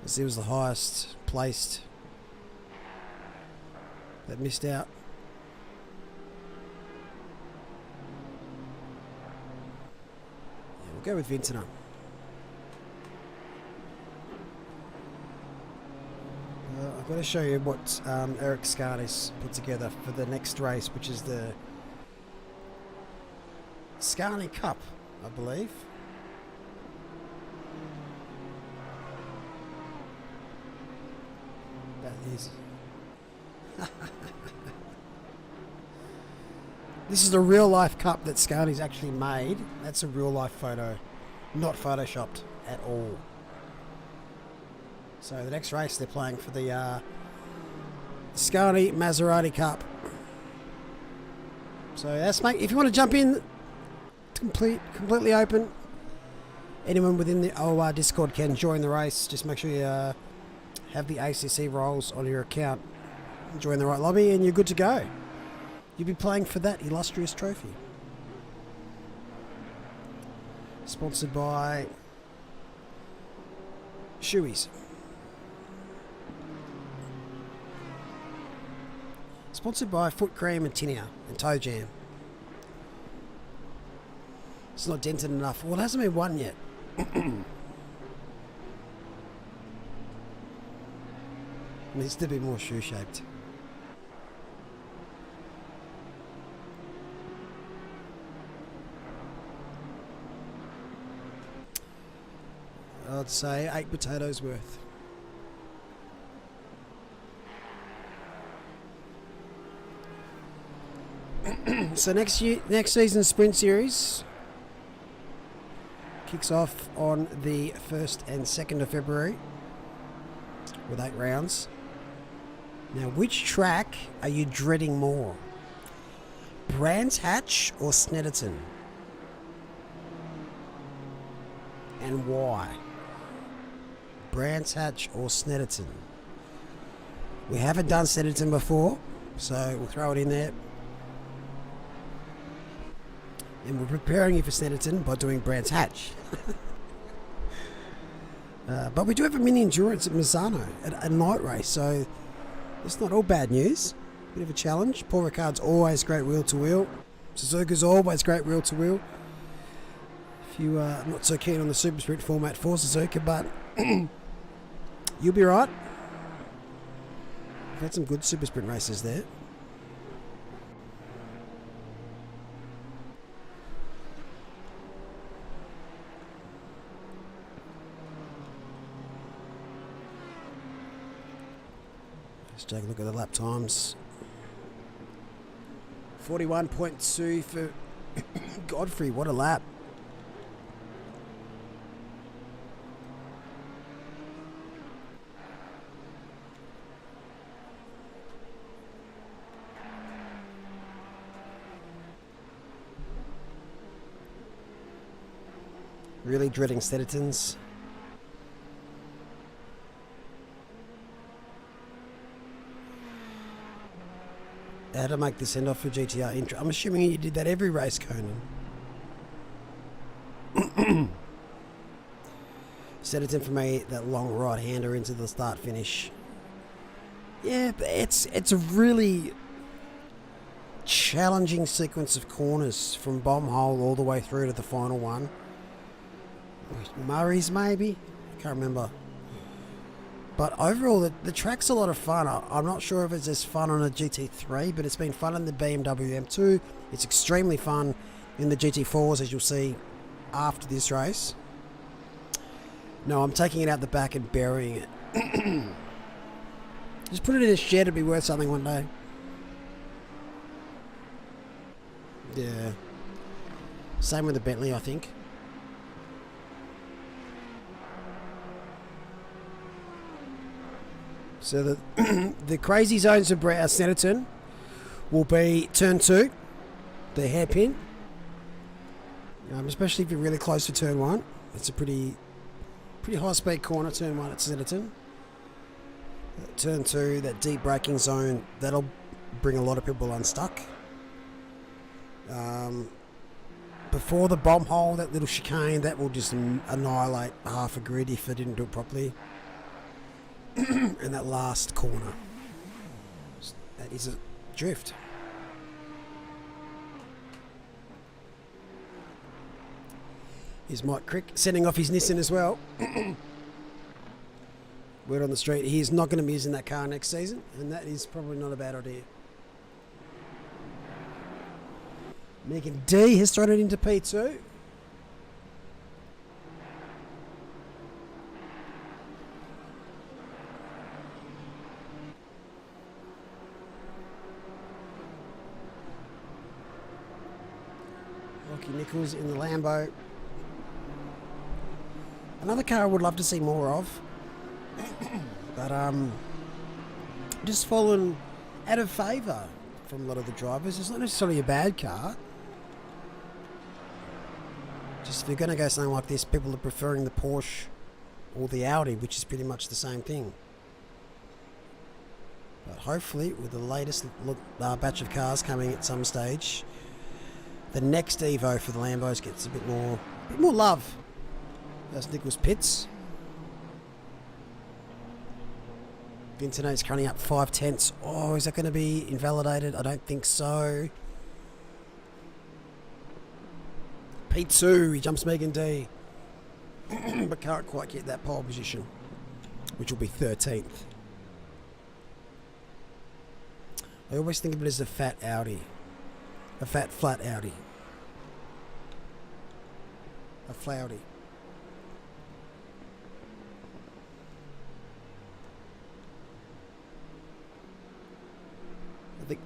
As he was the highest placed that missed out. Yeah, we'll go with Vincent up. I've got to show you what Eric Scardy's put together for the next race, which is the Scardy Cup, I believe. Scarnies. This is a real life cup that Scarnies actually made. That's a real life photo, not photoshopped at all. So the next race they're playing for the Scarni Maserati Cup. So that's, mate. If you want to jump in, completely open. Anyone within the OR Discord can join the race. Just make sure you have the ACC roles on your account. Join the right lobby and you're good to go. You'll be playing for that illustrious trophy. Sponsored by Shoeies. Sponsored by Foot Cream and Tinia and Toe Jam. It's not dented enough. Well, it hasn't been won yet. Needs to be more shoe shaped. I'd say 8 potatoes worth. So next season's Sprint Series kicks off on the 1st and 2nd of February with 8 rounds. Now, which track are you dreading more? Brands Hatch or Snetterton? And why? Brands Hatch or Snetterton? We haven't done Snetterton before, so we'll throw it in there. And we're preparing you for Snetterton by doing Brands Hatch. But we do have a mini endurance at Misano, a night race, so it's not all bad news. Bit of a challenge. Paul Ricard's always great wheel to wheel. Suzuka's always great wheel to wheel. If you are not so keen on the Super Sprint format for Suzuka, but you'll be right. We've had some good Super Sprint races there. Let's take a look at the lap times. 41.2 for Godfrey. What a lap. Really dreading Snettertons. How to make the send off for GTR intro. I'm assuming you did that every race, Conan. Snetterton for me, that long right hander into the start finish. Yeah, but it's a really challenging sequence of corners from bomb hole all the way through to the final one. Murray's maybe? I can't remember. But overall, the track's a lot of fun. I'm not sure if it's as fun on a GT3, but it's been fun in the BMW M2. It's extremely fun in the GT4s, as you'll see after this race. No, I'm taking it out the back and burying it. Just put it in a shed, it'd be worth something one day. Yeah. Same with the Bentley, I think. So the crazy zones of Snetterton will be turn 2, the hairpin. Especially if you're really close to turn 1. It's a pretty high speed corner, turn 1 at Snetterton. Turn 2, that deep braking zone, that'll bring a lot of people unstuck. Before the bomb hole, that little chicane, that will just annihilate half a grid if they didn't do it properly. And that last corner, that is a drift. Here's Mike Crick sending off his Nissan as well. Word on the street, he's not going to be using that car next season, and that is probably not a bad idea. Megan D has thrown it into P2. Rocky Nichols in the Lambo. Another car I would love to see more of. But just fallen out of favour from a lot of the drivers. It's not necessarily a bad car. Just if you're going to go something like this, people are preferring the Porsche or the Audi, which is pretty much the same thing. But hopefully, with the latest batch of cars coming at some stage, the next Evo for the Lambos gets a bit more love. That's Nichols pits. Vintona's currently up 5/10. Oh, is that going to be invalidated? I don't think so. P2, he jumps Megan D. But can't quite get that pole position, which will be 13th. I always think of it as a fat Audi. A fat, flat Audi. A flouty. I think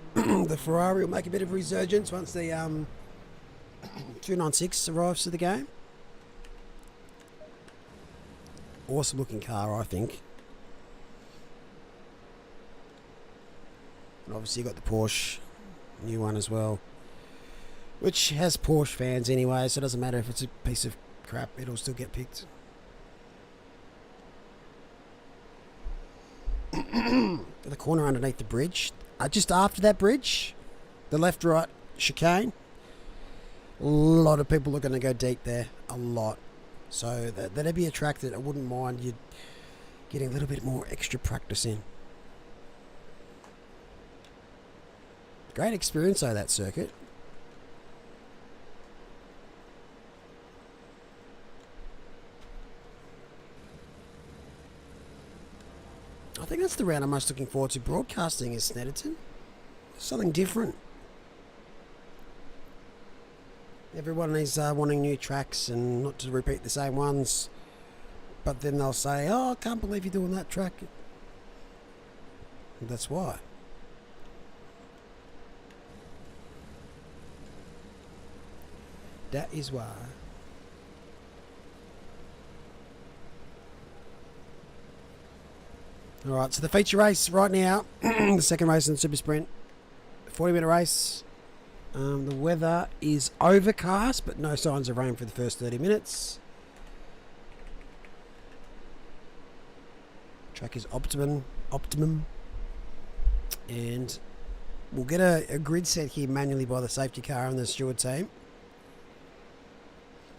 the Ferrari will make a bit of a resurgence once the 296 arrives to the game. Awesome looking car, I think. And obviously you got the Porsche, new one as well, which has Porsche fans anyway, so it doesn't matter if it's a piece of crap, it'll still get picked. The corner underneath the bridge, just after that bridge, the left-right chicane, a lot of people are going to go deep there, a lot. So that'd be a track that I wouldn't mind you getting a little bit more extra practice in. Great experience though, that circuit. I think that's the round I'm most looking forward to broadcasting is Snetterton. Something different. Everyone is wanting new tracks and not to repeat the same ones. But then they'll say, oh, I can't believe you're doing that track. And that's why. That is why. Alright, so the feature race right now, the second race in the Super Sprint, 40-minute race. The weather is overcast, but no signs of rain for the first 30 minutes. Track is optimum. And we'll get a grid set here manually by the safety car and the steward team.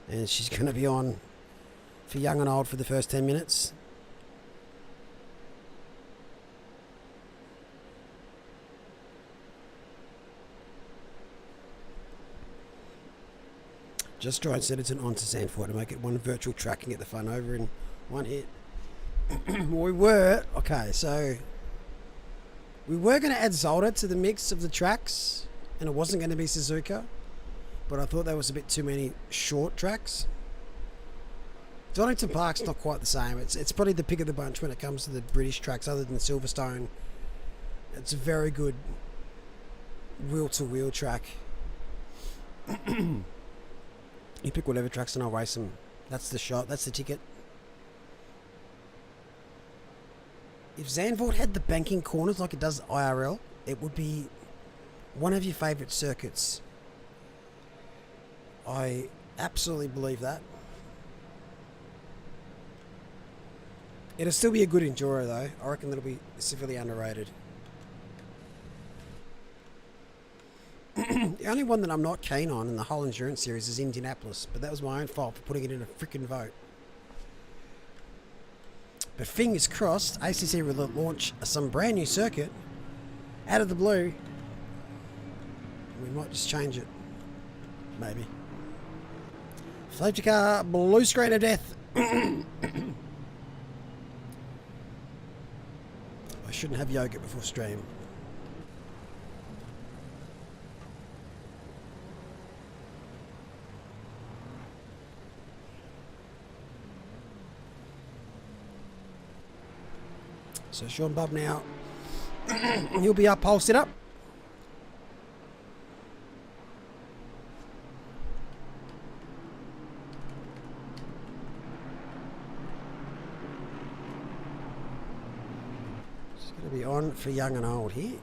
And she's going to be on for young and old for the first 10 minutes. Just try and set it onto Zandvoort to make it one virtual track and get the fun over in one hit. We were going to add Zolder to the mix of the tracks, and it wasn't going to be Suzuka, but I thought there was a bit too many short tracks. Donington Park's not quite the same. It's probably the pick of the bunch when it comes to the British tracks, other than Silverstone. It's a very good wheel-to-wheel track. You pick whatever tracks and I'll race them. That's the shot. That's the ticket. If Zandvoort had the banking corners like it does IRL, it would be one of your favourite circuits. I absolutely believe that. It'll still be a good enduro though. I reckon it'll be severely underrated. The only one that I'm not keen on in the whole endurance series is Indianapolis, but that was my own fault for putting it in a freaking vote. But fingers crossed, ACC will launch some brand new circuit out of the blue. We might just change it. Maybe. Safety car, blue screen of death. I shouldn't have yogurt before stream. So Sean Bubb now, he'll be up, pole sit up. on for young and old here.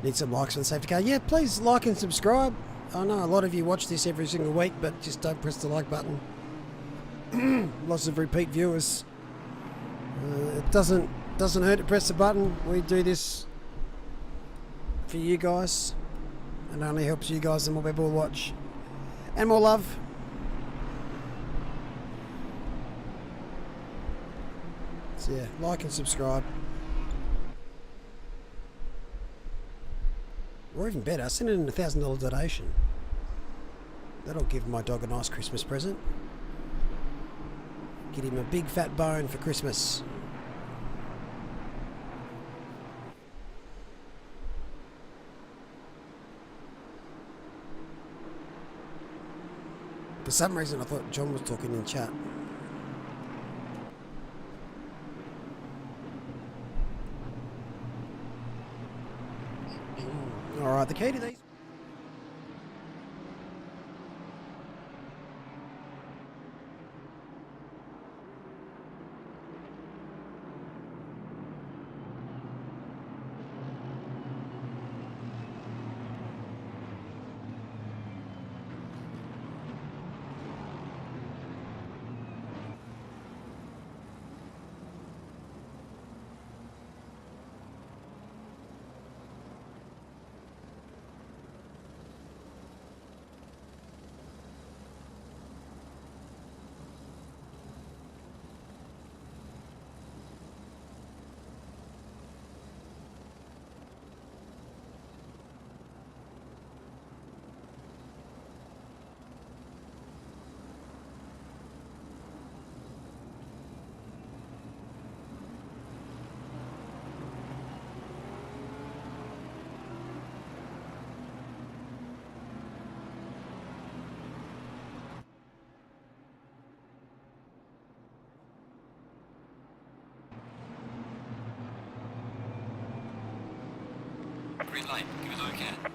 Need some likes for the safety car. Yeah, please like and subscribe. I know a lot of you watch this every single week, but just don't press the like button. Lots of repeat viewers. It doesn't hurt to press the button. We do this for you guys. It only helps you guys, and more people will watch. And more love. So yeah, like and subscribe. Or even better, send in a $1,000 donation. That'll give my dog a nice Christmas present. Get him a big fat bone for Christmas. For some reason I thought John was talking in chat. Alright, the key to these... Green light, give us all you can.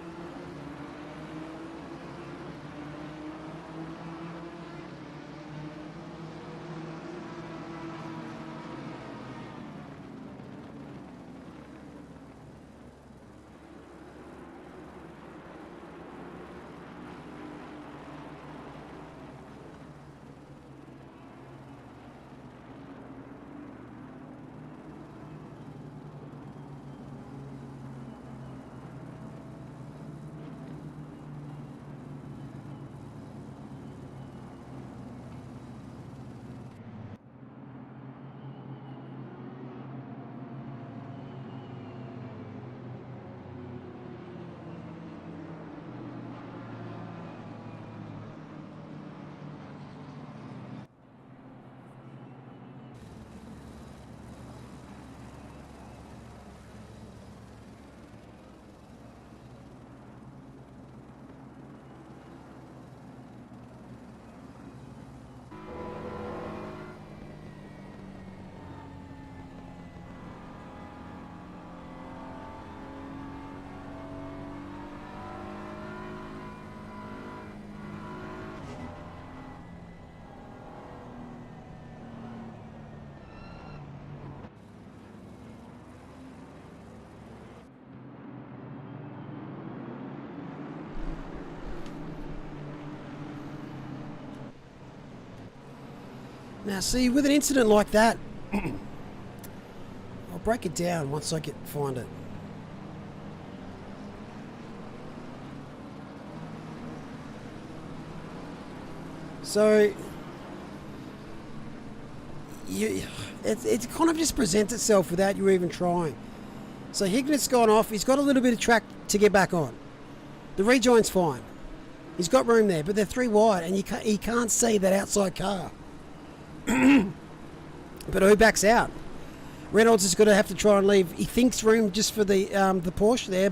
Now see, with an incident like that, I'll break it down once I find it. So, it kind of just presents itself without you even trying. So Hignet's gone off, he's got a little bit of track to get back on. The rejoin's fine. He's got room there, but they're 3 wide and he can't see that outside car. But who backs out? Reynolds is going to have to try and leave. He thinks room just for the Porsche there,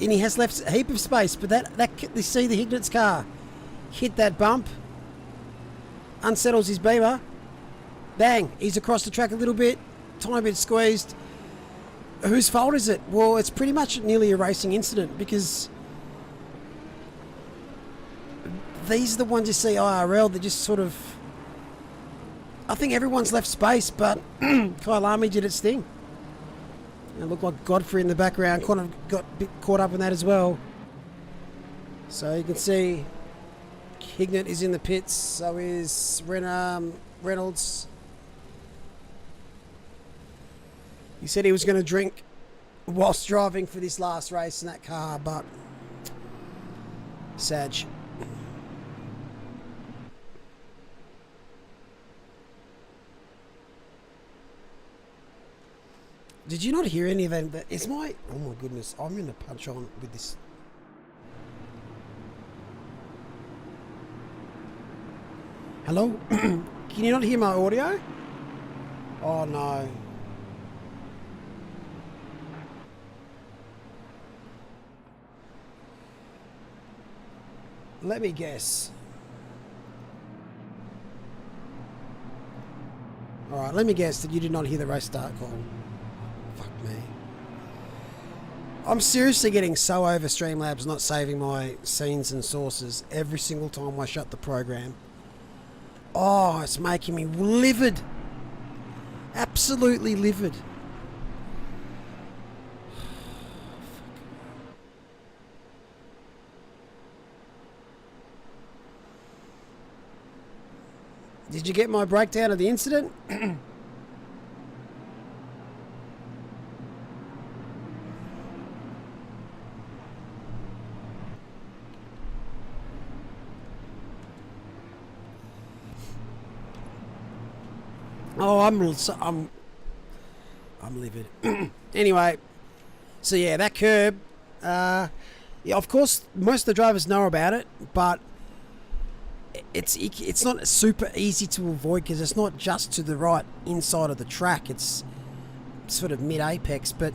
and he has left a heap of space. But that you see the Hignet's car hit that bump, unsettles his beamer, bang! He's across the track a little bit, tiny bit squeezed. Whose fault is it? Well, it's pretty much nearly a racing incident because these are the ones you see IRL that just sort of I think everyone's left space, but Kyalami did its thing. It looked like Godfrey in the background kind of got a bit caught up in that as well. So you can see Hignett is in the pits, so is Reynolds. He said he was going to drink whilst driving for this last race in that car, but sad. Did you not hear any of that? Is my... Oh my goodness, I'm going to punch on with this. Hello? Can you not hear my audio? Oh no. Let me guess. Alright, let me guess that you did not hear the race start call. Fuck me. I'm seriously getting so over Streamlabs not saving my scenes and sources every single time I shut the program. Oh, it's making me livid. Absolutely livid. Did you get my breakdown of the incident? Oh, I'm livid. Anyway, so yeah, that curb. Yeah, of course, most of the drivers know about it, but it's not super easy to avoid because it's not just to the right inside of the track. It's sort of mid-apex, but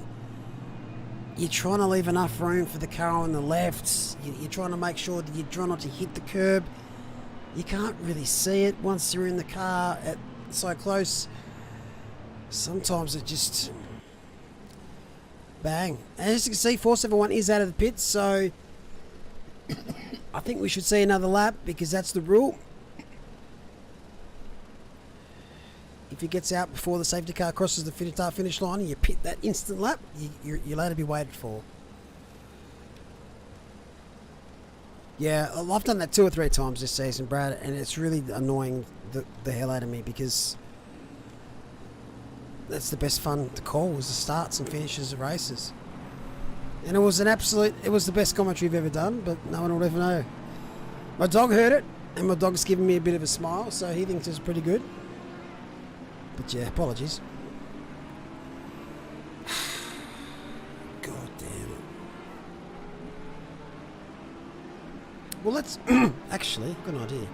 you're trying to leave enough room for the car on the left. You're trying to make sure that you try not to hit the curb. You can't really see it once you're in the car at so close. Sometimes it just bang. And as you can see, 471 is out of the pits, so I think we should see another lap because that's the rule. If he gets out before the safety car crosses the finish line and you pit that instant lap, you're allowed to be waited for. Yeah, I've done that 2 or 3 times this season, Brad, and it's really annoying the hell out of me because that's the best fun to call, was the starts and finishes of races. And it was the best commentary you've ever done, but no one will ever know. My dog heard it, and my dog's giving me a bit of a smile, so he thinks it's pretty good. But yeah, apologies. God damn it. Well, let's... Actually, I've got an idea.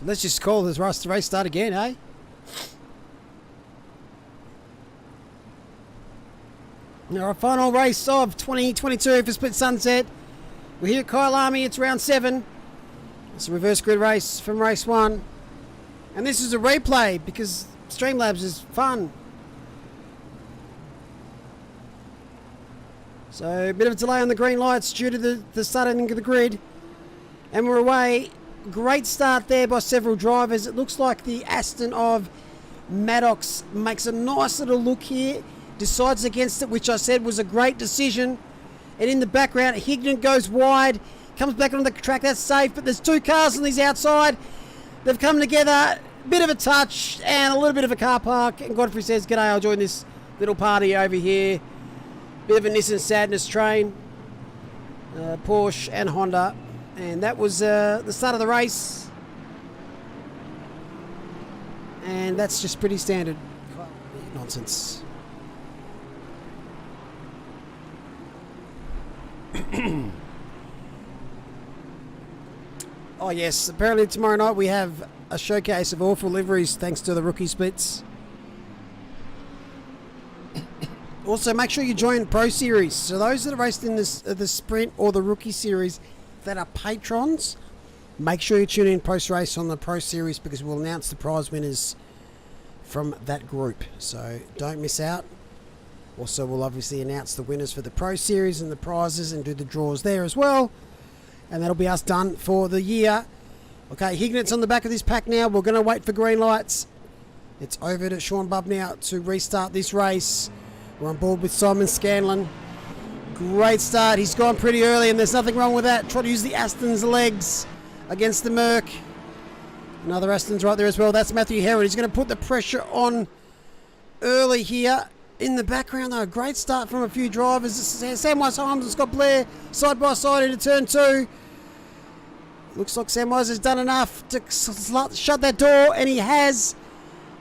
Let's just call this race start again, eh? Our final race of 2022 for Split Sunset. We're here at Kyalami, it's round 7. It's a reverse grid race from race 1. And this is a replay because Streamlabs is fun. So a bit of a delay on the green lights due to the starting of the grid. And we're away. Great start there by several drivers. It looks like the Aston of Maddox makes a nice little look here. Decides against it, which I said was a great decision. And in the background, Hignett goes wide. Comes back on the track. That's safe. But there's 2 cars on these outside. They've come together. Bit of a touch and a little bit of a car park. And Godfrey says, "G'day, I'll join this little party over here." Bit of a Nissan Sadness train. Porsche and Honda. And that was the start of the race. And that's just pretty standard nonsense. Oh yes, apparently tomorrow night we have a showcase of awful liveries thanks to the rookie splits. Also, make sure you join Pro Series. So those that are raced in this, the Sprint or the Rookie Series that are patrons, make sure you tune in post-race on the Pro Series because we'll announce the prize winners from that group. So don't miss out. Also, we'll obviously announce the winners for the Pro Series and the prizes and do the draws there as well. And that'll be us done for the year. Okay, Hignet's on the back of this pack now. We're going to wait for green lights. It's over to Sean Bubb now to restart this race. We're on board with Simon Scanlon. Great start. He's gone pretty early, and there's nothing wrong with that. Try to use the Aston's legs against the Merc. Another Aston's right there as well. That's Matthew Herod. He's going to put the pressure on early here. In the background, though, a great start from a few drivers. Samwise Holmes and Scott Blair side by side into turn 2. Looks like Samwise has done enough to shut that door, and he has.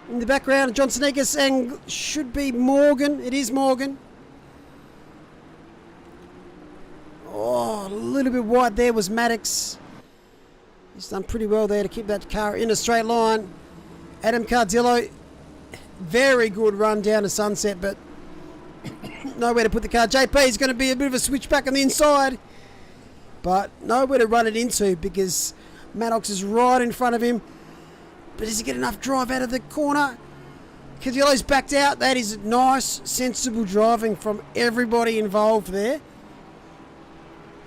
In the background, John Sneakers and should be Morgan. It is Morgan. Oh, a little bit wide there was Maddox. He's done pretty well there to keep that car in a straight line. Adam Cardillo, very good run down to Sunset, but nowhere to put the car. JP is going to be a bit of a switchback on the inside, but nowhere to run it into because Maddox is right in front of him. But does he get enough drive out of the corner? Cardillo's backed out. That is nice, sensible driving from everybody involved there.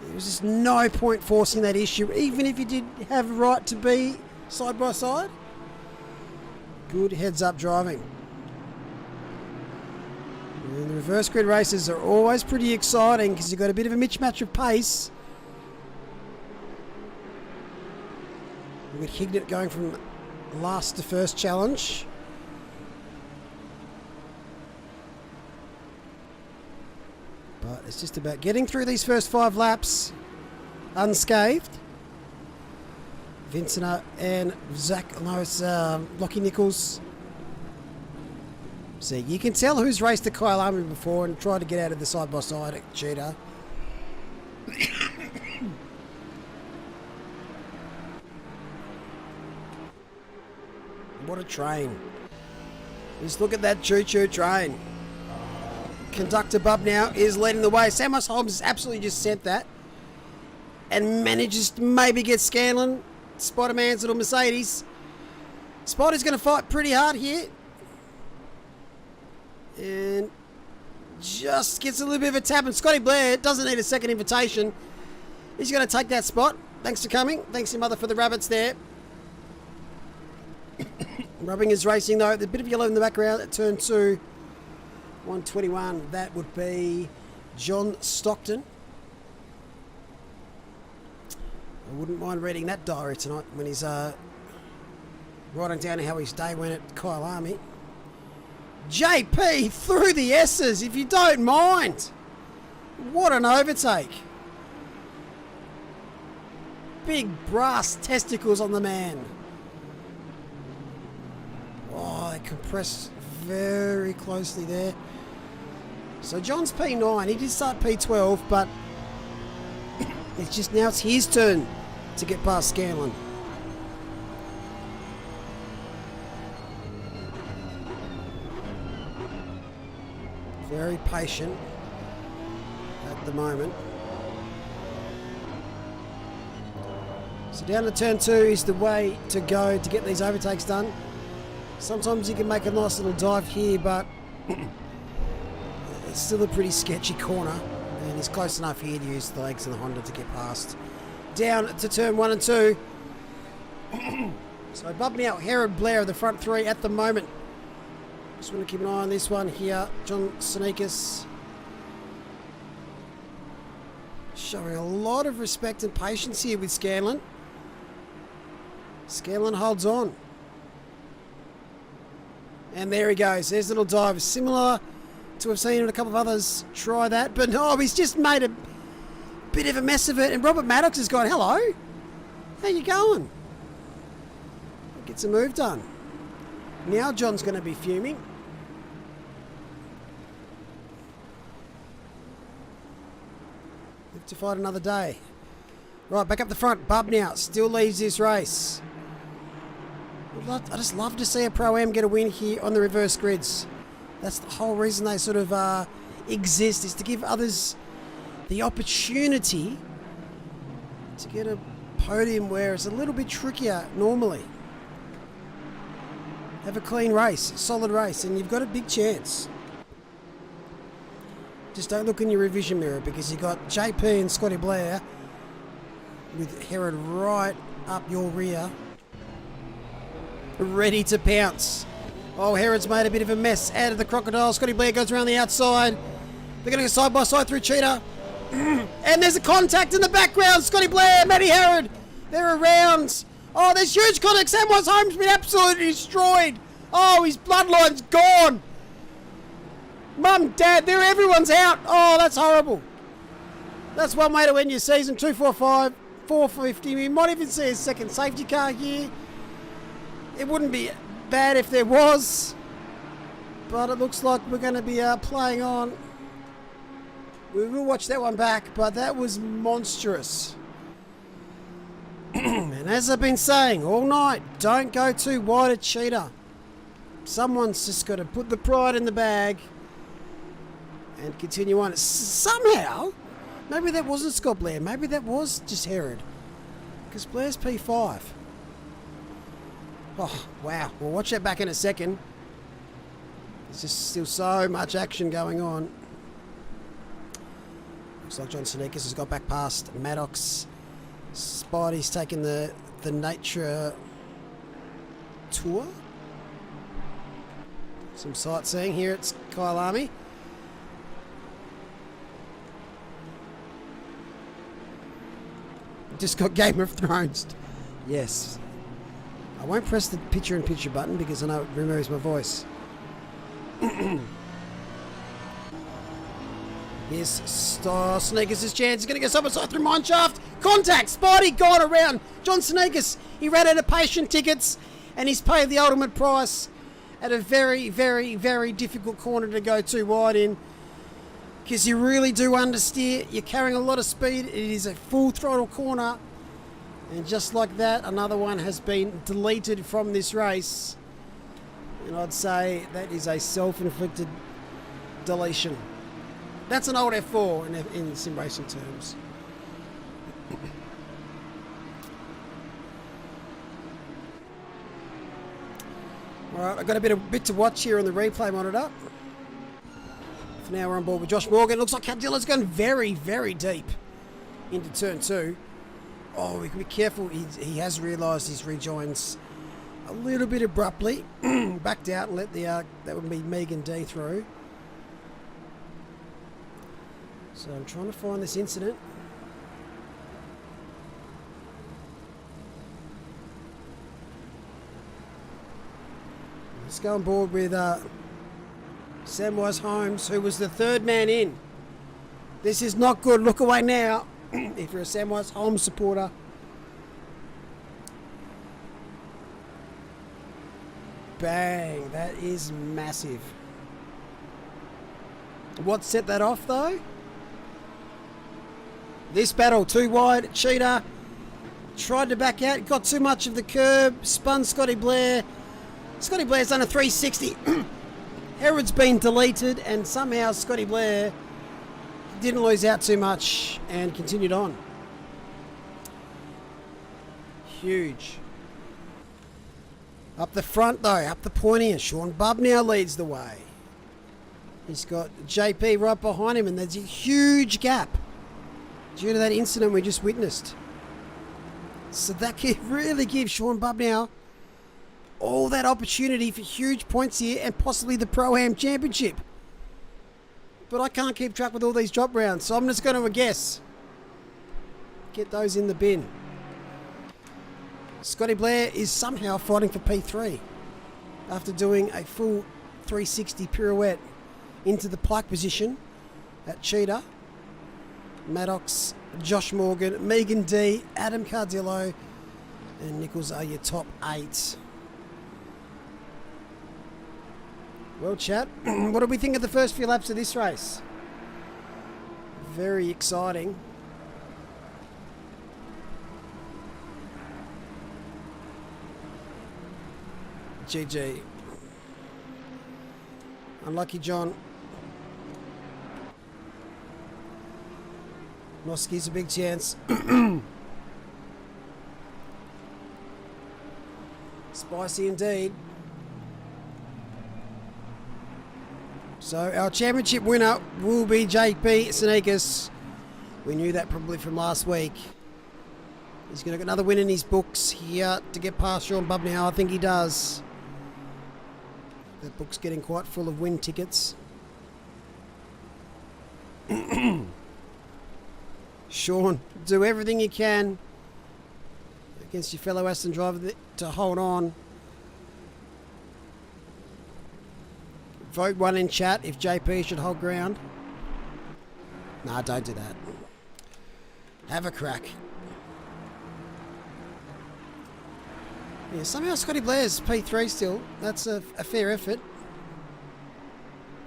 There was just no point forcing that issue, even if you did have a right to be side by side. Good heads-up driving. And the reverse grid races are always pretty exciting because you've got a bit of a mismatch of pace. We've got Hignet going from last to first challenge. But it's just about getting through these first 5 laps unscathed. Vincent and Zach, no, it's Lockie Nichols. See, you can tell who's raced the Kyalami before and tried to get out of the side-by-side at Cheetah. What a train. Just look at that choo-choo train. Conductor Bub now is leading the way. Samwise Holmes has absolutely just sent that and manages to maybe get Scanlon. Spider-Man's little Mercedes. Spider's going to fight pretty hard here. And just gets a little bit of a tap. And Scotty Blair doesn't need a second invitation. He's going to take that spot. Thanks for coming. Thanks your mother for the rabbits there. Rubbing is racing though. There's a bit of yellow in the background at turn 2. 121. That would be John Stockton. I wouldn't mind reading that diary tonight when he's writing down how his day went at Kyalami. JP through the S's, if you don't mind. What an overtake. Big brass testicles on the man. Oh, they compressed very closely there. So John's P9. He did start P12, but it's just now it's his turn to get past Scanlon. Very patient at the moment. So down to turn 2 is the way to go to get these overtakes done. Sometimes you can make a nice little dive here, but it's still a pretty sketchy corner. And he's close enough here to use the legs and the Honda to get past. Down to turn 1 and 2. So bumping out Herod Blair of the front 3 at the moment. Just want to keep an eye on this one here. John Sneakers showing a lot of respect and patience here with Scanlon. Scanlon holds on. And there he goes. There's a little dive. Similar to I've seen a couple of others try that. But no, he's just made a bit of a mess of it. And Robert Maddox has gone, hello. How you going? Gets a move done. Now John's going to be fuming. Live to fight another day. Right, back up the front. Bub now still leads this race. I just love to see a Pro-Am get a win here on the reverse grids. That's the whole reason they sort of exist is to give others the opportunity to get a podium where it's a little bit trickier normally. Have a clean race, a solid race, and you've got a big chance. Just don't look in your revision mirror, because you've got JP and Scotty Blair with Herod right up your rear, ready to pounce. Oh, Herod's made a bit of a mess out of the crocodile. Scotty Blair goes around the outside. They're going to go side by side through Cheetah. And there's a contact in the background. Scotty Blair, Matty Herod, they're around. Oh, there's huge contact. Samwise Holmes been absolutely destroyed. Oh, his bloodline's gone. Mum, Dad, everyone's out. Oh, that's horrible. That's one way to end your season. 245, 450. We might even see a second safety car here. It wouldn't be bad if there was, but it looks like we're going to be playing on. We will watch that one back, but that was monstrous. And as I've been saying all night, don't go too wide at Cheetah. Someone's just got to put the pride in the bag and continue on. Somehow, maybe that wasn't Scott Blair. Maybe that was just Herod, because Blair's P5. Oh, wow. We'll watch that back in a second. There's just still so much action going on. Looks like John Sneakers has got back past Maddox. Spidey's taken the nature tour. Some sightseeing here at Kyalami. Just got Game of Thrones. Yes. I won't press the picture-in-picture button because I know it removes my voice. Here's Sneakers' chance. He's going to go side by side through Mineshaft. Contact! Spidey gone around. John Sneakers, he ran out of patient tickets and he's paid the ultimate price at a very, very, very difficult corner to go too wide in, because you really do understeer. You're carrying a lot of speed. It is a full throttle corner. And just like that, another one has been deleted from this race. And I'd say that is a self-inflicted deletion. That's an old F4 in sim racing terms. Alright, I've got a bit to watch here on the replay monitor. For now, we're on board with Josh Morgan. Looks like Cadilla's gone very, very deep into turn 2. Oh, we can be careful. He has realised his rejoins a little bit abruptly. Backed out and let the that would be Megan D through. So I'm trying to find this incident. Let's go on board with Samwise Holmes, who was the third man in. This is not good. Look away now if you're a Samwise Holmes supporter. Bang. That is massive. What set that off, though? This battle, too wide. Cheetah tried to back out, got too much of the curb, spun Scotty Blair. Scotty Blair's done a 360. Herod's been deleted, and somehow Scotty Blair didn't lose out too much and continued on. Huge. Up the front, though, up the pointy, and Sean Bubb now leads the way. He's got JP right behind him, and there's a huge gap due to that incident we just witnessed. So that could really give Sean Bubb now all that opportunity for huge points here and possibly the Pro-Am Championship. But I can't keep track with all these drop rounds, so I'm just going to guess. Get those in the bin. Scotty Blair is somehow fighting for P3 after doing a full 360 pirouette into the pike position at Cheetah. Maddox, Josh Morgan, Megan D, Adam Cardillo, and Nichols are your top 8. Well, chat, what do we think of the first few laps of this race? Very exciting. GG. Unlucky John. Noski's a big chance. Spicy indeed. So our championship winner will be JP Sneakers. We knew that probably from last week. He's going to get another win in his books here to get past Sean Bubb now. I think he does. That book's getting quite full of win tickets. Sean, do everything you can against your fellow Aston driver to hold on. Vote 1 in chat if JP should hold ground. Nah, don't do that. Have a crack. Yeah, somehow Scotty Blair's P3 still. That's a fair effort.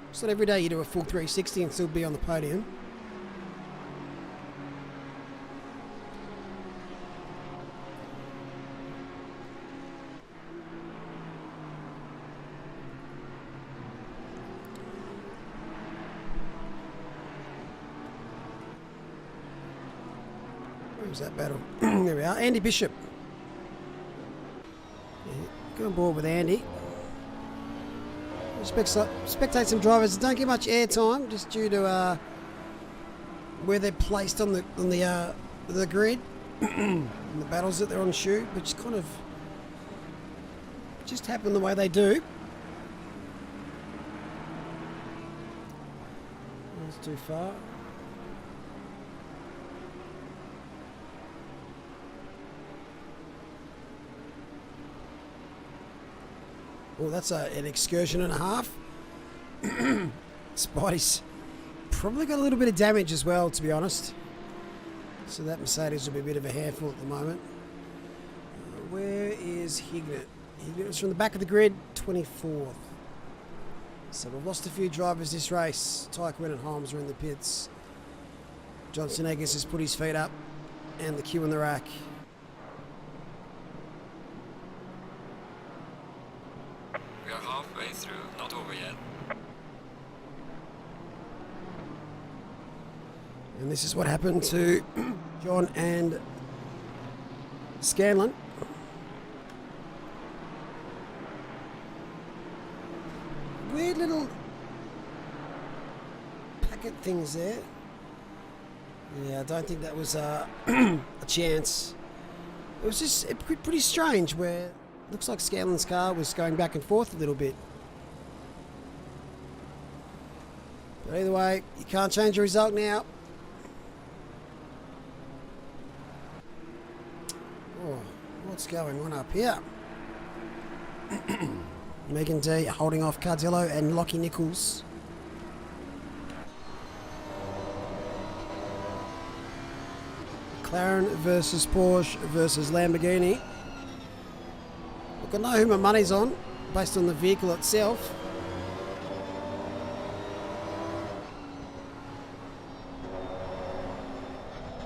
It's not every day you do a full 360 and still be on the podium. Where's that battle? There we are. Andy Bishop. Go on board with Andy. Spectate some drivers that don't get much airtime just due to where they're placed on the grid and the battles that they're on shoot, which kind of just happen the way they do. That's too far. Well, that's an excursion and a half. Spidey's probably got a little bit of damage as well, to be honest. So that Mercedes will be a bit of a handful at the moment. Where is Hignett? Hignett's from the back of the grid, 24th. So we've lost a few drivers this race. Tyquin and Holmes are in the pits. Johnson Eggers has put his feet up and the queue in the rack. We are halfway through, not over yet. And this is what happened to John and Scanlon. Weird little packet things there. Yeah, I don't think that was a chance. It was just pretty strange where it looks like Scanlon's car was going back and forth a little bit. But either way, you can't change the result now. Oh, what's going on up here? Megan D holding off Cardillo and Lockie Nichols. McLaren versus Porsche versus Lamborghini. Look, I know who my money's on based on the vehicle itself.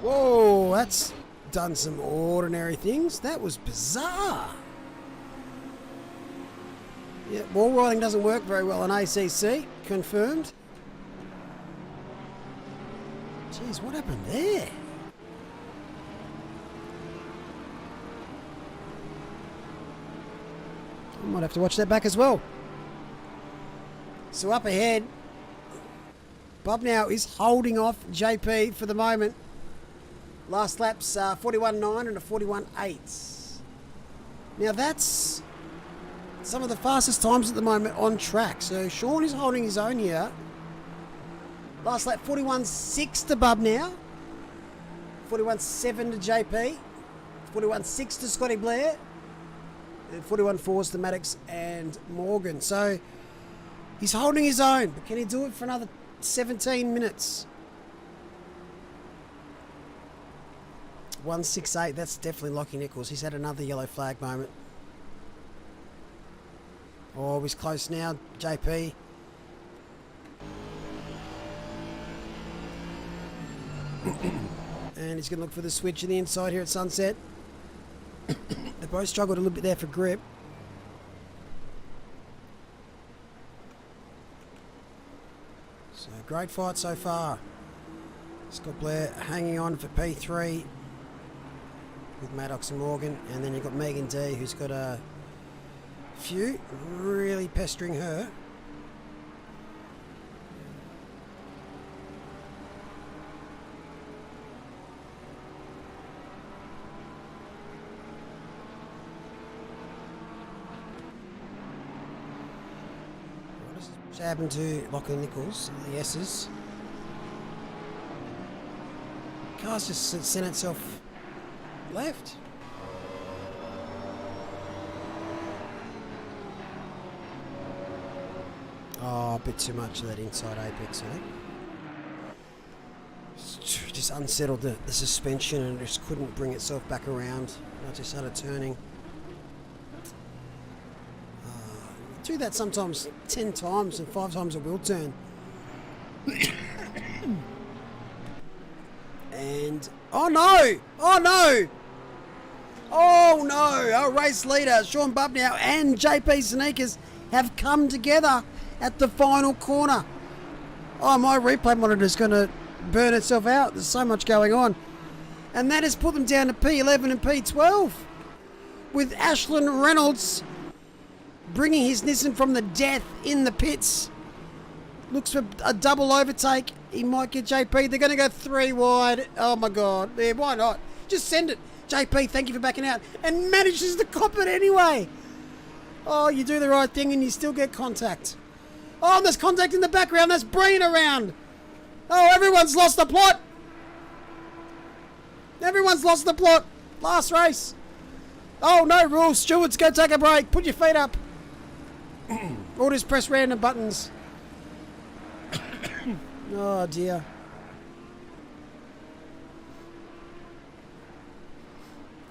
Whoa, that's done some ordinary things. That was bizarre. Yeah, wall riding doesn't work very well on ACC. Confirmed. Jeez, what happened there? I might have to watch that back as well. So up ahead, Bob now is holding off JP for the moment. Last lap's 41.9 and a 41.8. Now that's some of the fastest times at the moment on track. So Sean is holding his own here. Last lap 41.6 to Bub now. 41.7 to JP. 41.6 to Scotty Blair. And 41.4s to Maddox and Morgan. So he's holding his own. But can he do it for another 17 minutes? 168, that's definitely Lockie Nichols. He's had another yellow flag moment. Oh, he's close now, JP. And he's going to look for the switch in the inside here at Sunset. They both struggled a little bit there for grip. So, great fight so far. Scott Blair hanging on for P3 with Maddox and Morgan, and then you've got Megan D, who's got a few really pestering her. What's happened to Lachlan Nichols, the S's? Car's just sent itself left. Oh, a bit too much of that inside apex, I think. Just unsettled the suspension and just couldn't bring itself back around. I just started turning. Do that sometimes 10 times and 5 times it will turn. And oh no! Oh no! Oh no! Our race leader Sean Bubnow and JP Sneakers have come together at the final corner. Oh, my replay monitor is going to burn itself out. There's so much going on, and that has put them down to P11 and P12 with Ashland Reynolds bringing his Nissan from the death in the pits. Looks for a double overtake. He might get JP. They're going to go 3 wide. Oh my God. Yeah, why not? Just send it. JP, thank you for backing out. And manages to cop it anyway. Oh, you do the right thing and you still get contact. Oh, and there's contact in the background. That's Breen around. Oh, everyone's lost the plot. Everyone's lost the plot. Last race. Oh, no rules. Stewards, go take a break. Put your feet up. Or just press random buttons. Oh dear.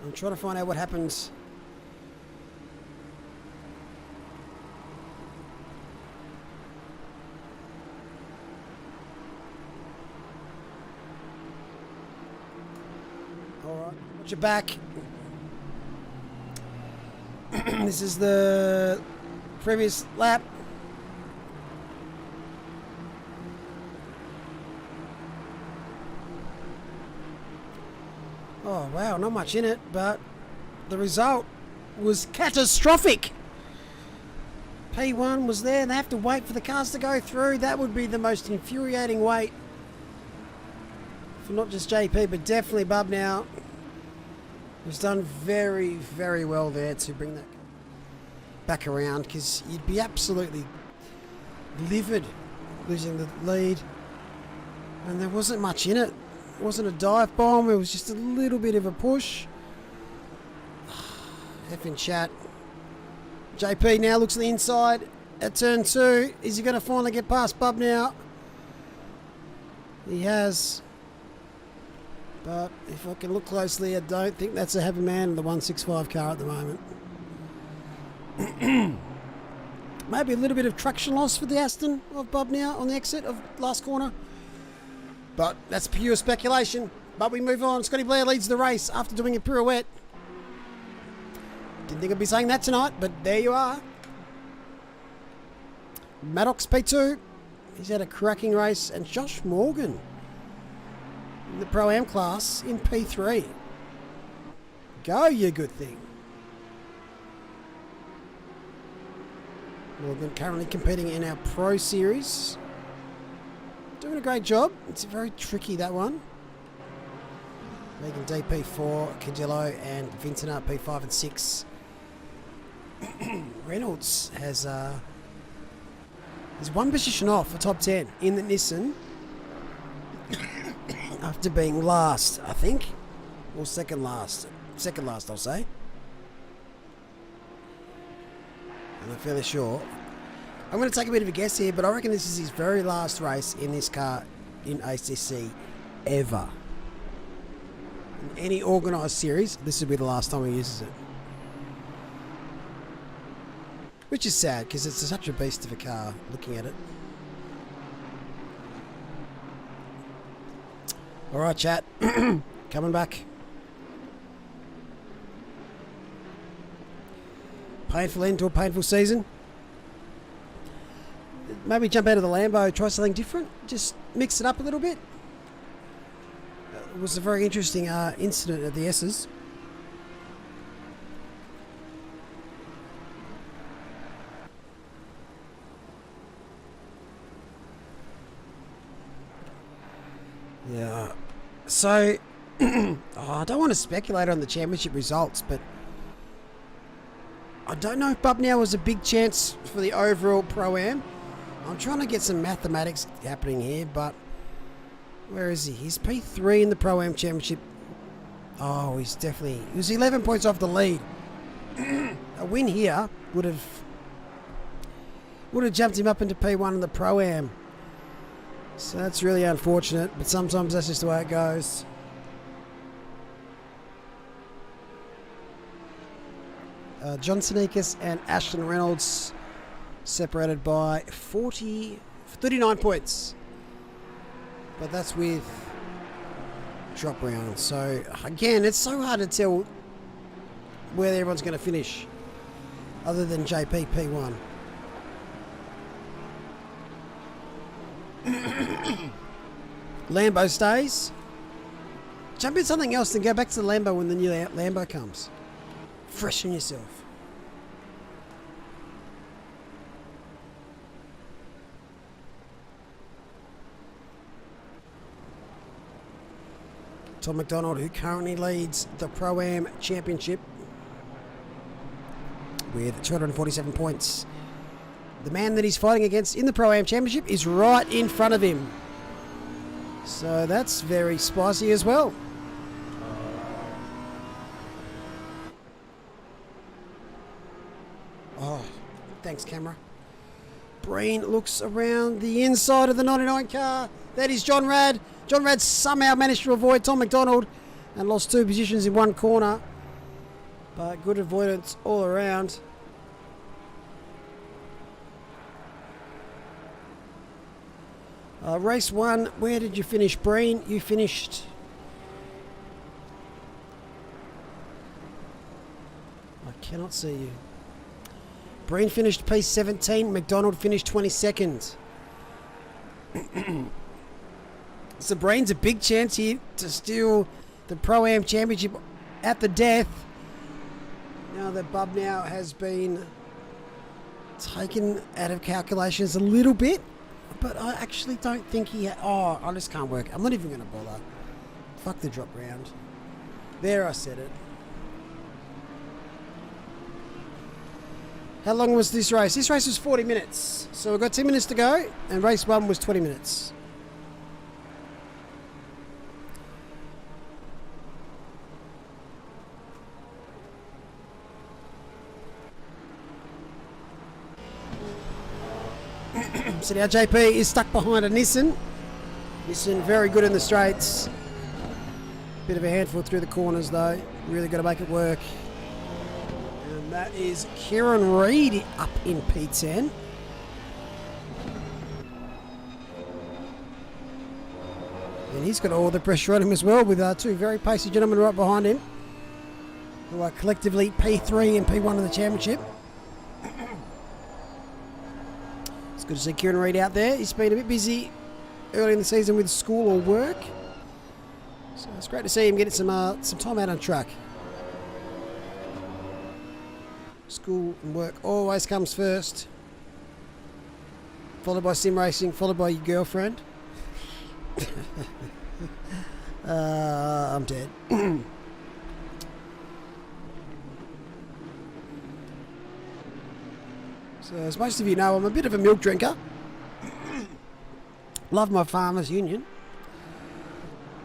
I'm trying to find out what happens. Alright, watch your back. This is the previous lap. Oh wow, not much in it, but the result was catastrophic. P1 was there, they have to wait for the cars to go through. That would be the most infuriating wait for not just JP, but definitely Bubnow, who's done very, very well there to bring that back around, because you'd be absolutely livid losing the lead, and there wasn't much in it. It wasn't a dive bomb, it was just a little bit of a push. Effing chat. JP now looks on the inside at turn 2. Is he going to finally get past Bubnow? He has. But if I can look closely, I don't think that's a heavy man in the 165 car at the moment. Maybe a little bit of traction loss for the Aston of Bubnow on the exit of last corner. But that's pure speculation. But we move on. Scotty Blair leads the race after doing a pirouette. Didn't think I'd be saying that tonight, but there you are. Maddox P2. He's had a cracking race. And Josh Morgan in the Pro-Am class in P3. Go, you good thing. Morgan currently competing in our Pro Series. Doing a great job. It's very tricky, that one. Megan DP4, Cadillo and Vincent up P5 and 6. Reynolds has is one position off the top 10 in the Nissan after being last, I think, or second last. Second last, I'll say. And I'm fairly sure. I'm going to take a bit of a guess here, but I reckon this is his very last race in this car in ACC ever. In any organised series, this will be the last time he uses it. Which is sad, because it's such a beast of a car, looking at it. Alright, chat. Coming back. Painful end to a painful season. Maybe jump out of the Lambo, try something different. Just mix it up a little bit. It was a very interesting incident at the S's. Yeah. So, I don't want to speculate on the championship results, but I don't know if Bubnow was a big chance for the overall Pro-Am. I'm trying to get some mathematics happening here, but where is he? He's P3 in the Pro-Am Championship. Oh, he's definitely... He was 11 points off the lead. A win here would have jumped him up into P1 in the Pro-Am. So that's really unfortunate, but sometimes that's just the way it goes. John Sneakers and Ashton Reynolds separated by 39 points. But that's with drop round. So again, it's so hard to tell where everyone's going to finish other than JP P1. Lambo stays. Jump in something else and go back to the Lambo when the new Lambo comes. Freshen yourself. Tom McDonald, who currently leads the Pro-Am Championship with 247 points. The man that he's fighting against in the Pro-Am Championship is right in front of him. So that's very spicy as well. Oh, thanks, camera. Breen looks around the inside of the 99 car. That is John Rad. John Rad somehow managed to avoid Tom McDonald and lost 2 positions in one corner. But good avoidance all around. Race 1, where did you finish, Breen? You finished... I cannot see you. Breen finished P17, McDonald finished 22nd. So Breen's a big chance here to steal the Pro-Am Championship at the death. Now that Bubnow has been taken out of calculations a little bit. But I actually don't think he... Oh, I just can't work. I'm not even going to bother. Fuck the drop round. There, I said it. How long was this race? This race was 40 minutes. So we've got 10 minutes to go, and race 1 was 20 minutes. So now JP is stuck behind a Nissan. Nissan very good in the straights. Bit of a handful through the corners though. Really got to make it work. And that is Kieran Reid up in P10. And he's got all the pressure on him as well with 2 very pacey gentlemen right behind him, who are collectively P3 and P1 in the championship. It's good to see Kieran Reid out there. He's been a bit busy early in the season with school or work. So it's great to see him getting some time out on track. School and work always comes first. Followed by sim racing, followed by your girlfriend. I'm dead. So as most of you know, I'm a bit of a milk drinker. Love my Farmers Union.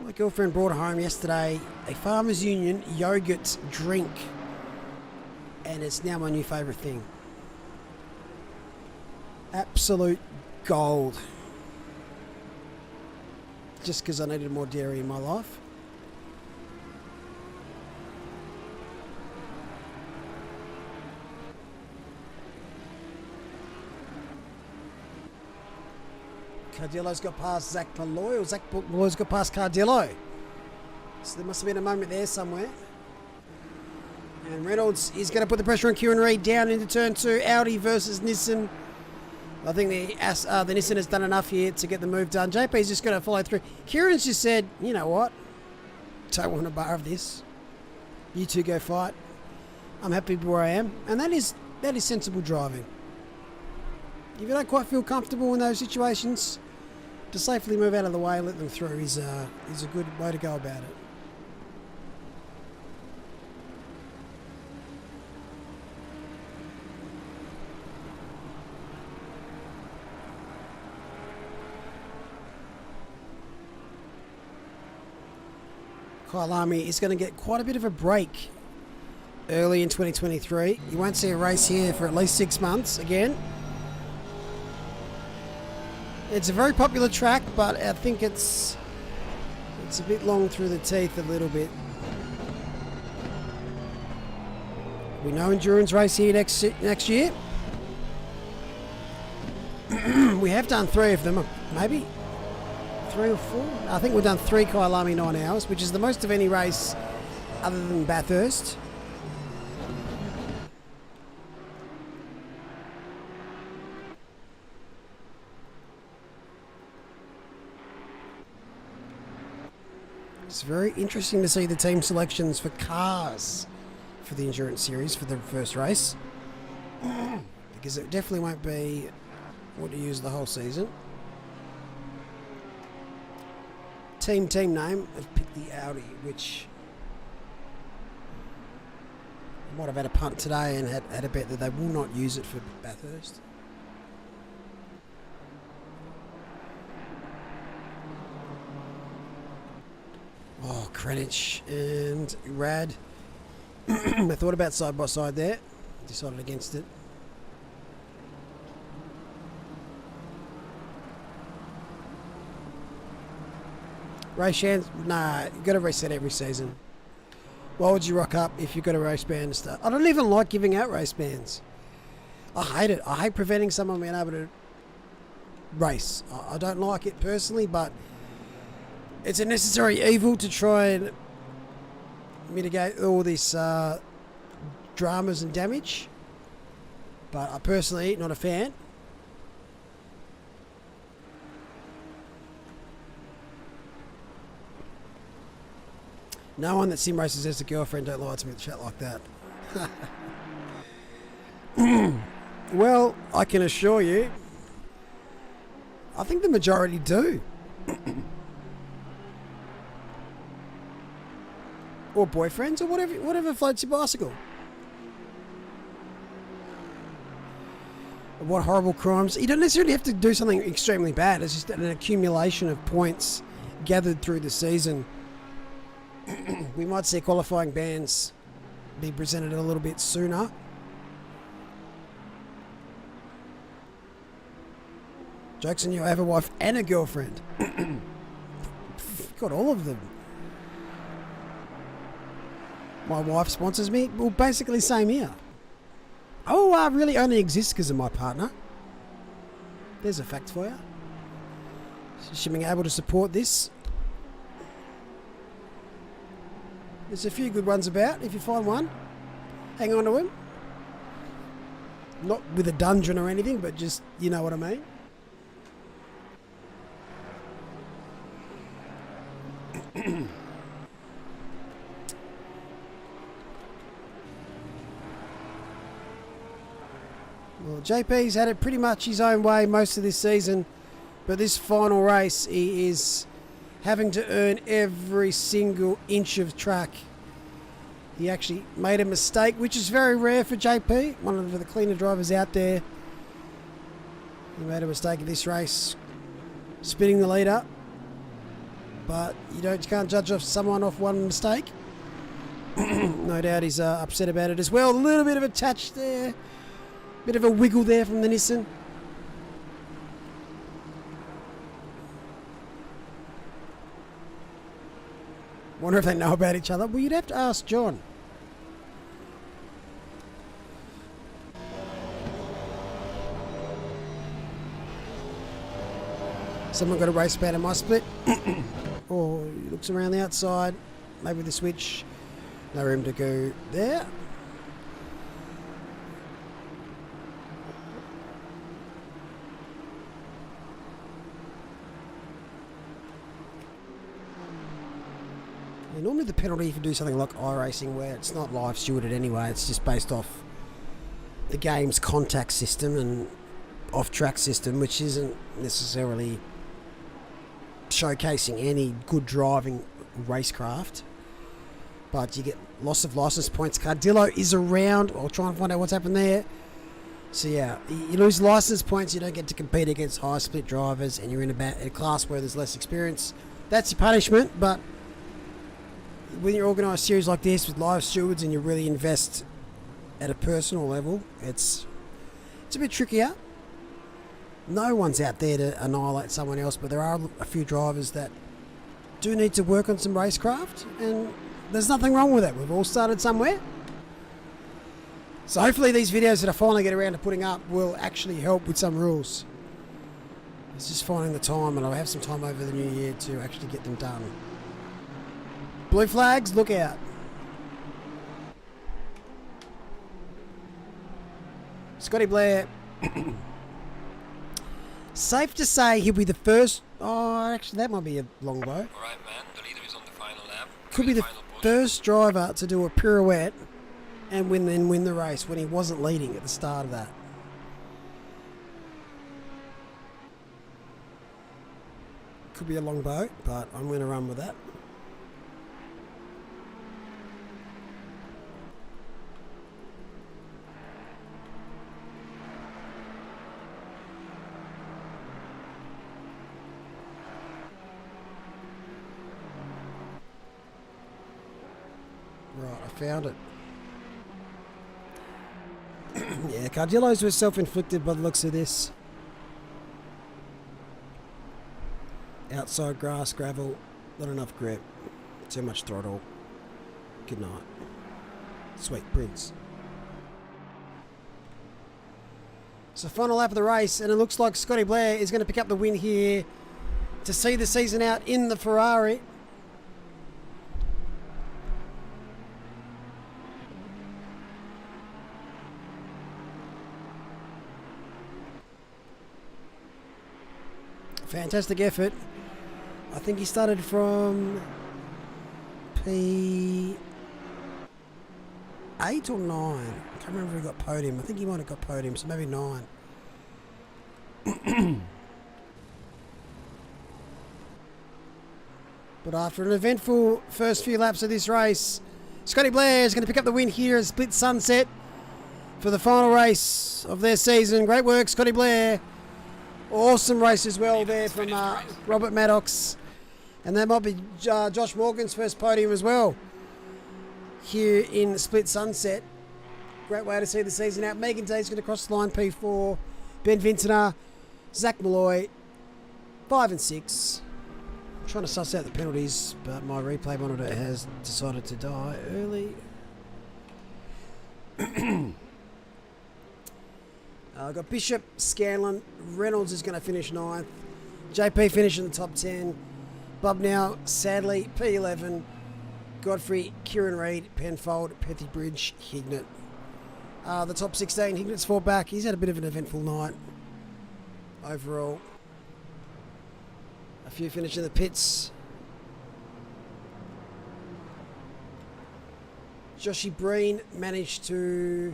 My girlfriend brought home yesterday a Farmers Union yogurt drink, and it's now my new favourite thing. Absolute gold. Just because I needed more dairy in my life. Cardillo's got past Zach Malloy, or Zach Malloy's got past Cardillo. So there must have been a moment there somewhere. And Reynolds is going to put the pressure on Kieran Reid down into turn 2. Audi versus Nissan. I think the Nissan has done enough here to get the move done. JP's just going to follow through. Kieran's just said, you know what? don't want a bar of this. You two go fight. I'm happy where I am. And that is sensible driving. If you don't quite feel comfortable in those situations, to safely move out of the way and let them through is a good way to go about it. Kyalami is going to get quite a bit of a break early in 2023. You won't see a race here for at least 6 months again. It's a very popular track, but I think it's a bit long through the teeth a little bit. We know endurance race here next year. We have done 3 of them, maybe 3 or 4. I think we've done 3 Kyalami 9 hours, which is the most of any race other than Bathurst. It's very interesting to see the team selections for cars for the Endurance Series for the first race, because it definitely won't be what you use the whole season. Team name, I've picked the Audi, which I might have had a punt today and had a bet that they will not use it for Bathurst. Oh, Greenwich and Rad. I thought about side by side there. Decided against it. Race bands? Nah, you've got to reset every season. Why would you rock up if you've got a race band to start? I don't even like giving out race bands. I hate it. I hate preventing someone being able to race. I don't like it personally, but it's a necessary evil to try and mitigate all this dramas and damage. But I personally, not a fan. No one that sim races has a girlfriend. Don't lie to me with chat like that. Well, I can assure you, I think the majority do. Or boyfriends, or whatever floats your bicycle. What horrible crimes. You don't necessarily have to do something extremely bad. It's just an accumulation of points gathered through the season. We might see qualifying bans be presented a little bit sooner. Jokes on you, I have a wife and a girlfriend. Got all of them. My wife sponsors me. Well, basically same here. Oh, I really only exist because of my partner. There's a fact for you. She being able to support this. There's a few good ones about. If you find one, hang on to him. Not with a dungeon or anything, but just, you know what I mean. Well, JP's had it pretty much his own way most of this season, but this final race he is having to earn every single inch of track. He actually made a mistake, which is very rare for JP, one of the cleaner drivers out there. He made a mistake in this race, spinning the leader, but you can't judge someone off one mistake. No doubt he's upset about it as well. A little bit of a touch there. Bit of a wiggle there from the Nissan. Wonder if they know about each other. Well, you'd have to ask John. Someone got a race band in my split. Or he looks around the outside. Maybe the switch. No room to go there. Normally the penalty if you do something like iRacing where it's not live stewarded anyway, it's just based off the game's contact system and off-track system, which isn't necessarily showcasing any good driving racecraft. But you get loss of license points. Cardillo is around. I'll try and find out what's happened there. So yeah, you lose license points, you don't get to compete against high split drivers, and you're in a class where there's less experience. That's your punishment, but when you organise series like this with live stewards and you really invest at a personal level, it's a bit trickier. No one's out there to annihilate someone else, but there are a few drivers that do need to work on some racecraft, and there's nothing wrong with it. We've all started somewhere. So hopefully these videos that I finally get around to putting up will actually help with some rules. It's just finding the time, and I'll have some time over the new year to actually get them done. Blue flags, look out. Scotty Blair. Safe to say he'll be the first... Oh, actually, that might be a long boat. Alright, man. The leader is on the final lap. Could be the first driver to do a pirouette and win the race when he wasn't leading at the start of that. Could be a long boat, but I'm going to run with that. Right, I found it. Yeah, Cardillos were self-inflicted by the looks of this. Outside grass, gravel, not enough grip, too much throttle. Good night. Sweet Prince. So final lap of the race, and it looks like Scotty Blair is going to pick up the win here to see the season out in the Ferrari. Fantastic effort. I think he started from P8 or 9. I can't remember if he got podium. I think he might have got podium, so maybe 9. But after an eventful first few laps of this race, Scotty Blair is going to pick up the win here at Split Sunset for the final race of their season. Great work, Scotty Blair. Awesome race as well there from Robert Maddox. And that might be Josh Morgan's first podium as well here in Split Sunset. Great way to see the season out. Megan Day's going to cross the line, P4. Ben Vintner, Zach Malloy, 5 and 6. I'm trying to suss out the penalties, but my replay monitor has decided to die early. I've got Bishop, Scanlon, Reynolds is going to finish 9th. JP finish in the top 10. Bob now, sadly, P11. Godfrey, Kieran Reid, Penfold, Pethy Bridge, Hignett. The top 16, Hignett's fought back. He's had a bit of an eventful night overall. A few finish in the pits. Joshy Breen managed to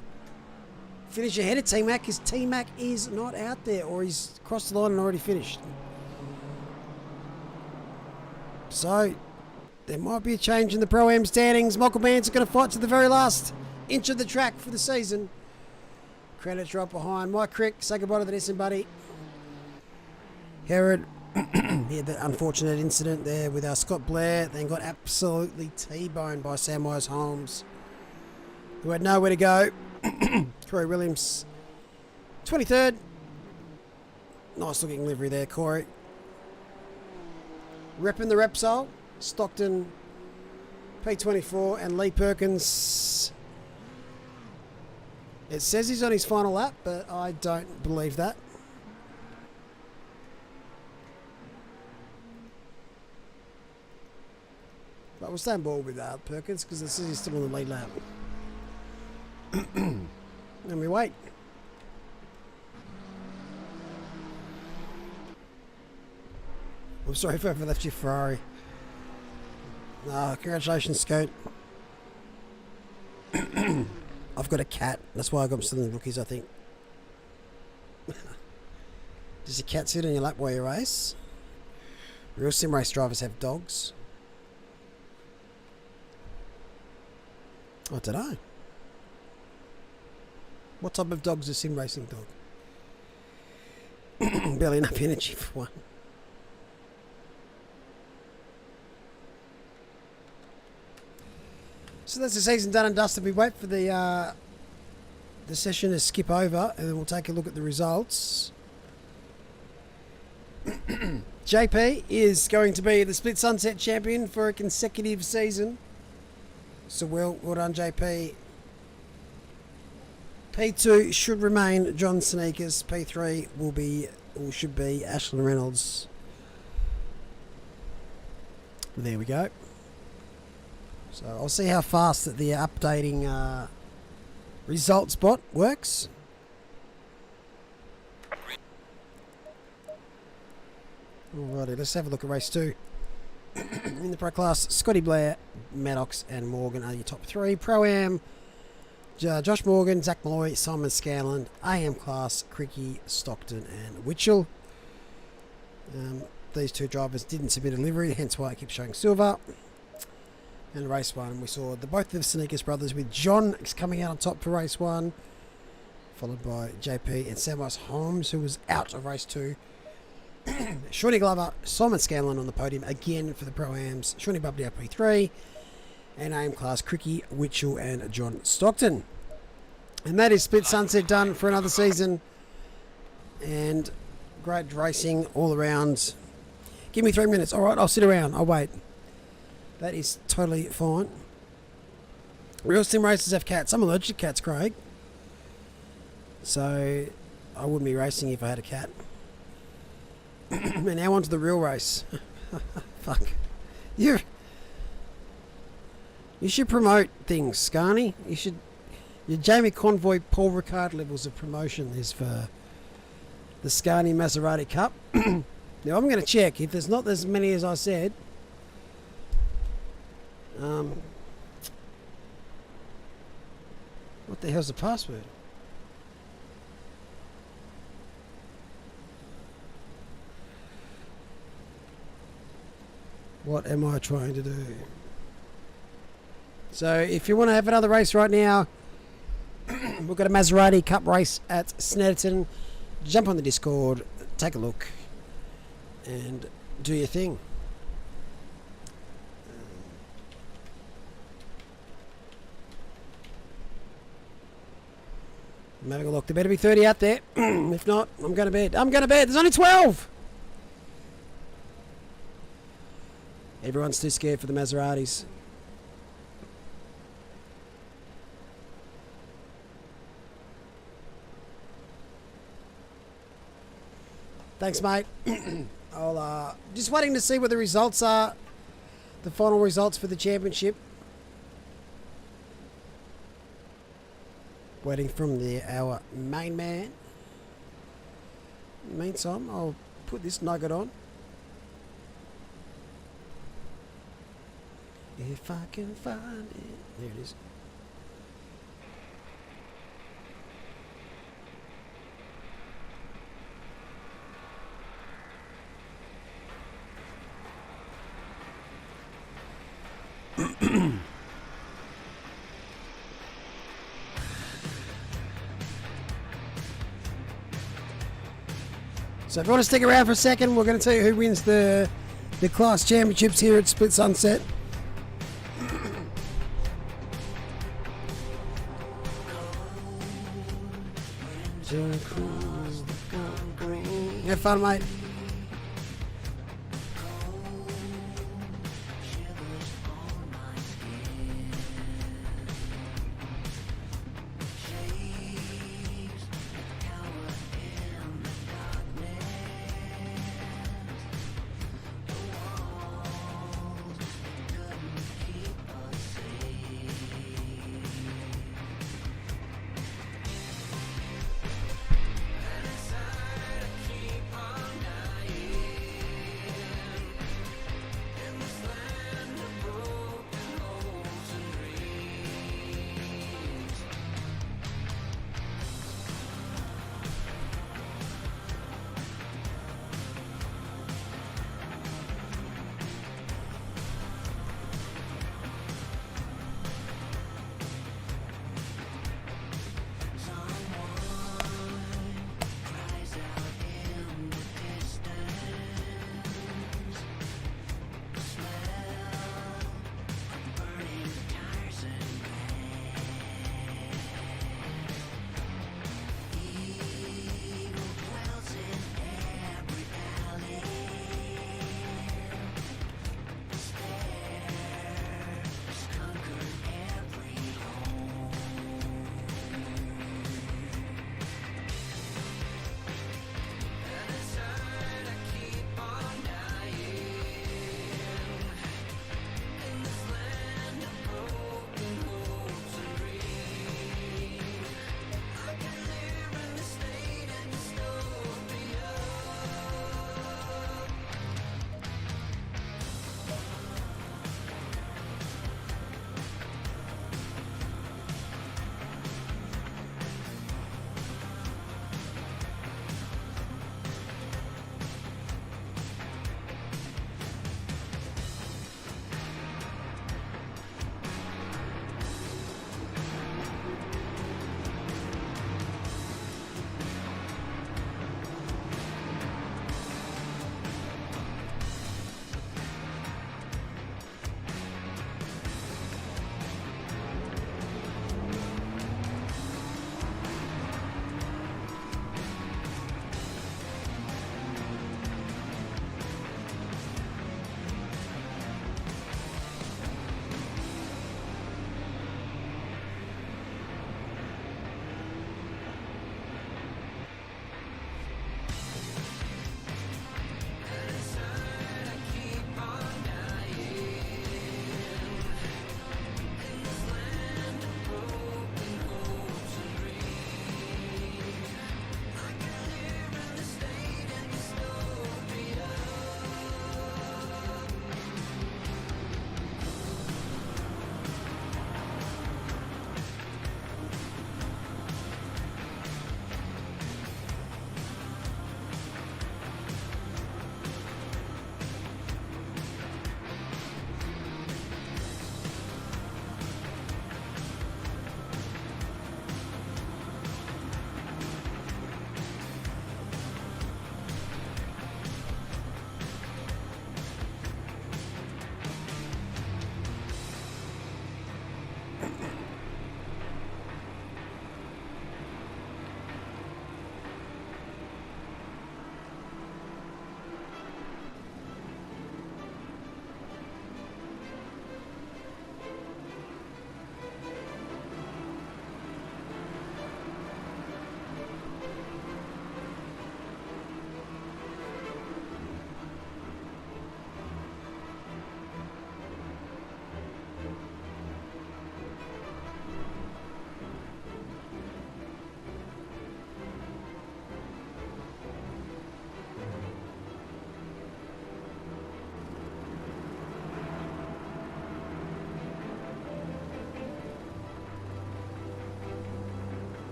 finish ahead of T-Mac because T-Mac is not out there, or he's crossed the line and already finished. So there might be a change in the Pro-Am standings. Michael Bands is going to fight to the very last inch of the track for the season. Credit drop behind. Mike Crick, say goodbye to the Nissan buddy. Herod, he had that unfortunate incident there with our Scott Blair, then got absolutely T-boned by Samwise Holmes, who had nowhere to go. Corey Williams, 23rd. Nice looking livery there, Corey. Repping the Repsol, Stockton, P24, and Lee Perkins. It says he's on his final lap, but I don't believe that. But we'll stand ball with Perkins because it says he's still on the lead lap. And we wait. I'm sorry if I ever left your Ferrari. Congratulations, Scoot. I've got a cat. That's why I got still in the rookies, I think. Does your cat sit on your lap while you race? Real sim race drivers have dogs. I don't know. What type of dog's a sim racing dog? Barely enough energy for one. So that's the season done and dusted. We wait for the session to skip over, and then we'll take a look at the results. JP is going to be the Split Sunset champion for a consecutive season. So well done, JP. P2 should remain John Sneakers. P3 should be Ashlyn Reynolds. There we go. So I'll see how fast that the updating results bot works. Alrighty, let's have a look at race 2. In the pro class, Scotty Blair, Maddox and Morgan are your top 3. Pro-Am, Josh Morgan, Zach Malloy, Simon Scanlon. AM class, Cricky, Stockton and Witchell. These two drivers didn't submit a livery, hence why it keeps showing silver. And race 1, we saw both of the Sneakers brothers with John coming out on top for race 1, followed by JP and Samwise Holmes, who was out of race 2. Shawnee Glover, Simon Scanlon on the podium again for the Pro-Ams. Shawnee Bubbly up P3. And AM class, Cricky, Witchell and John Stockton. And that is Split Sunset done for another season. And great racing all around. Give me 3 minutes. All right, I'll sit around. I'll wait. That is totally fine. Real sim racers have cats. I'm allergic to cats, Craig. So I wouldn't be racing if I had a cat. And now on to the real race. Fuck. You should promote things, Scarney. Your Jamie Convoy, Paul Ricard levels of promotion is for the Scarney Maserati Cup. Now I'm going to check. If there's not as many as I said... what the hell's the password? What am I trying to do? So if you want to have another race right now, we've got a Maserati Cup race at Snetterton. Jump on the Discord, take a look, and do your thing. I'm having a look. There better be 30 out there. If not, I'm going to bed. I'm going to bed. There's only 12. Everyone's too scared for the Maseratis. Thanks, mate. I'll just waiting to see what the results are. The final results for the championship. Waiting from our main man. In the meantime, I'll put this nugget on. If I can find it. There it is. So if you want to stick around for a second, we're going to tell you who wins the class championships here at Split Sunset. Have fun, mate.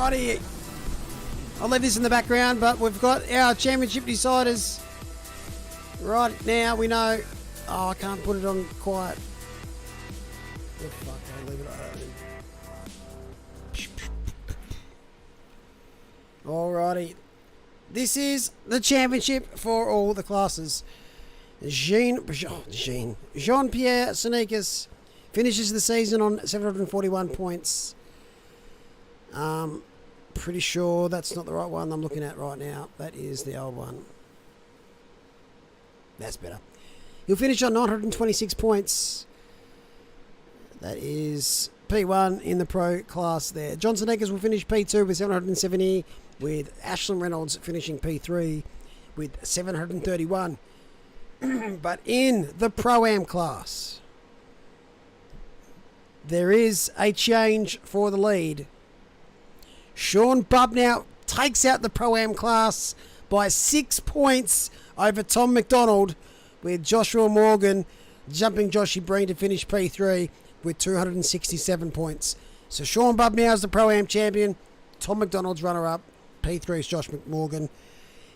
Alrighty. I'll leave this in the background, but we've got our championship deciders. Right now, we know... Oh, I can't put it on quiet. Oh, fuck, I'll leave it on. Alrighty. This is the championship for all the classes. Jean-Pierre Sonikas finishes the season on 741 points. Pretty sure that's not the right one I'm looking at right now. That is the old one. That's better. He'll finish on 926 points. That is P1 in the pro class there. Johnson Eggers will finish P2 with 770, with Ashlyn Reynolds finishing P3 with 731. But in the Pro-Am class, there is a change for the lead. Sean Bubnow takes out the Pro-Am class by 6 points over Tom McDonald, with Joshua Morgan jumping Joshy Breen to finish P3 with 267 points. So Sean Bubnow is the Pro-Am champion. Tom McDonald's runner-up. P3 is Josh Morgan.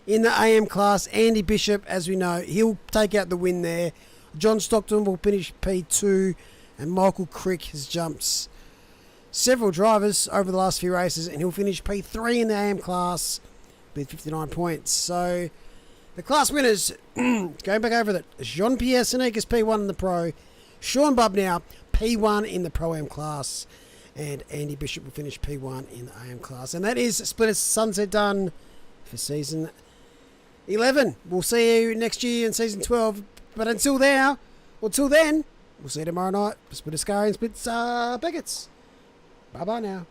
In the AM class, Andy Bishop, as we know, he'll take out the win there. John Stockton will finish P2, and Michael Crick has jumped several drivers over the last few races, and he'll finish P3 in the AM class with 59 points. So the class winners, going back over that, Jean-Pierre Sonikas P1 in the Pro, Sean Bubnow P1 in the Pro-Am class, and Andy Bishop will finish P1 in the AM class. And that is Split Sunset done for season 11. We'll see you next year in season 12. But until then, we'll see you tomorrow night for Split Scary and Split Beckets. Bye-bye now.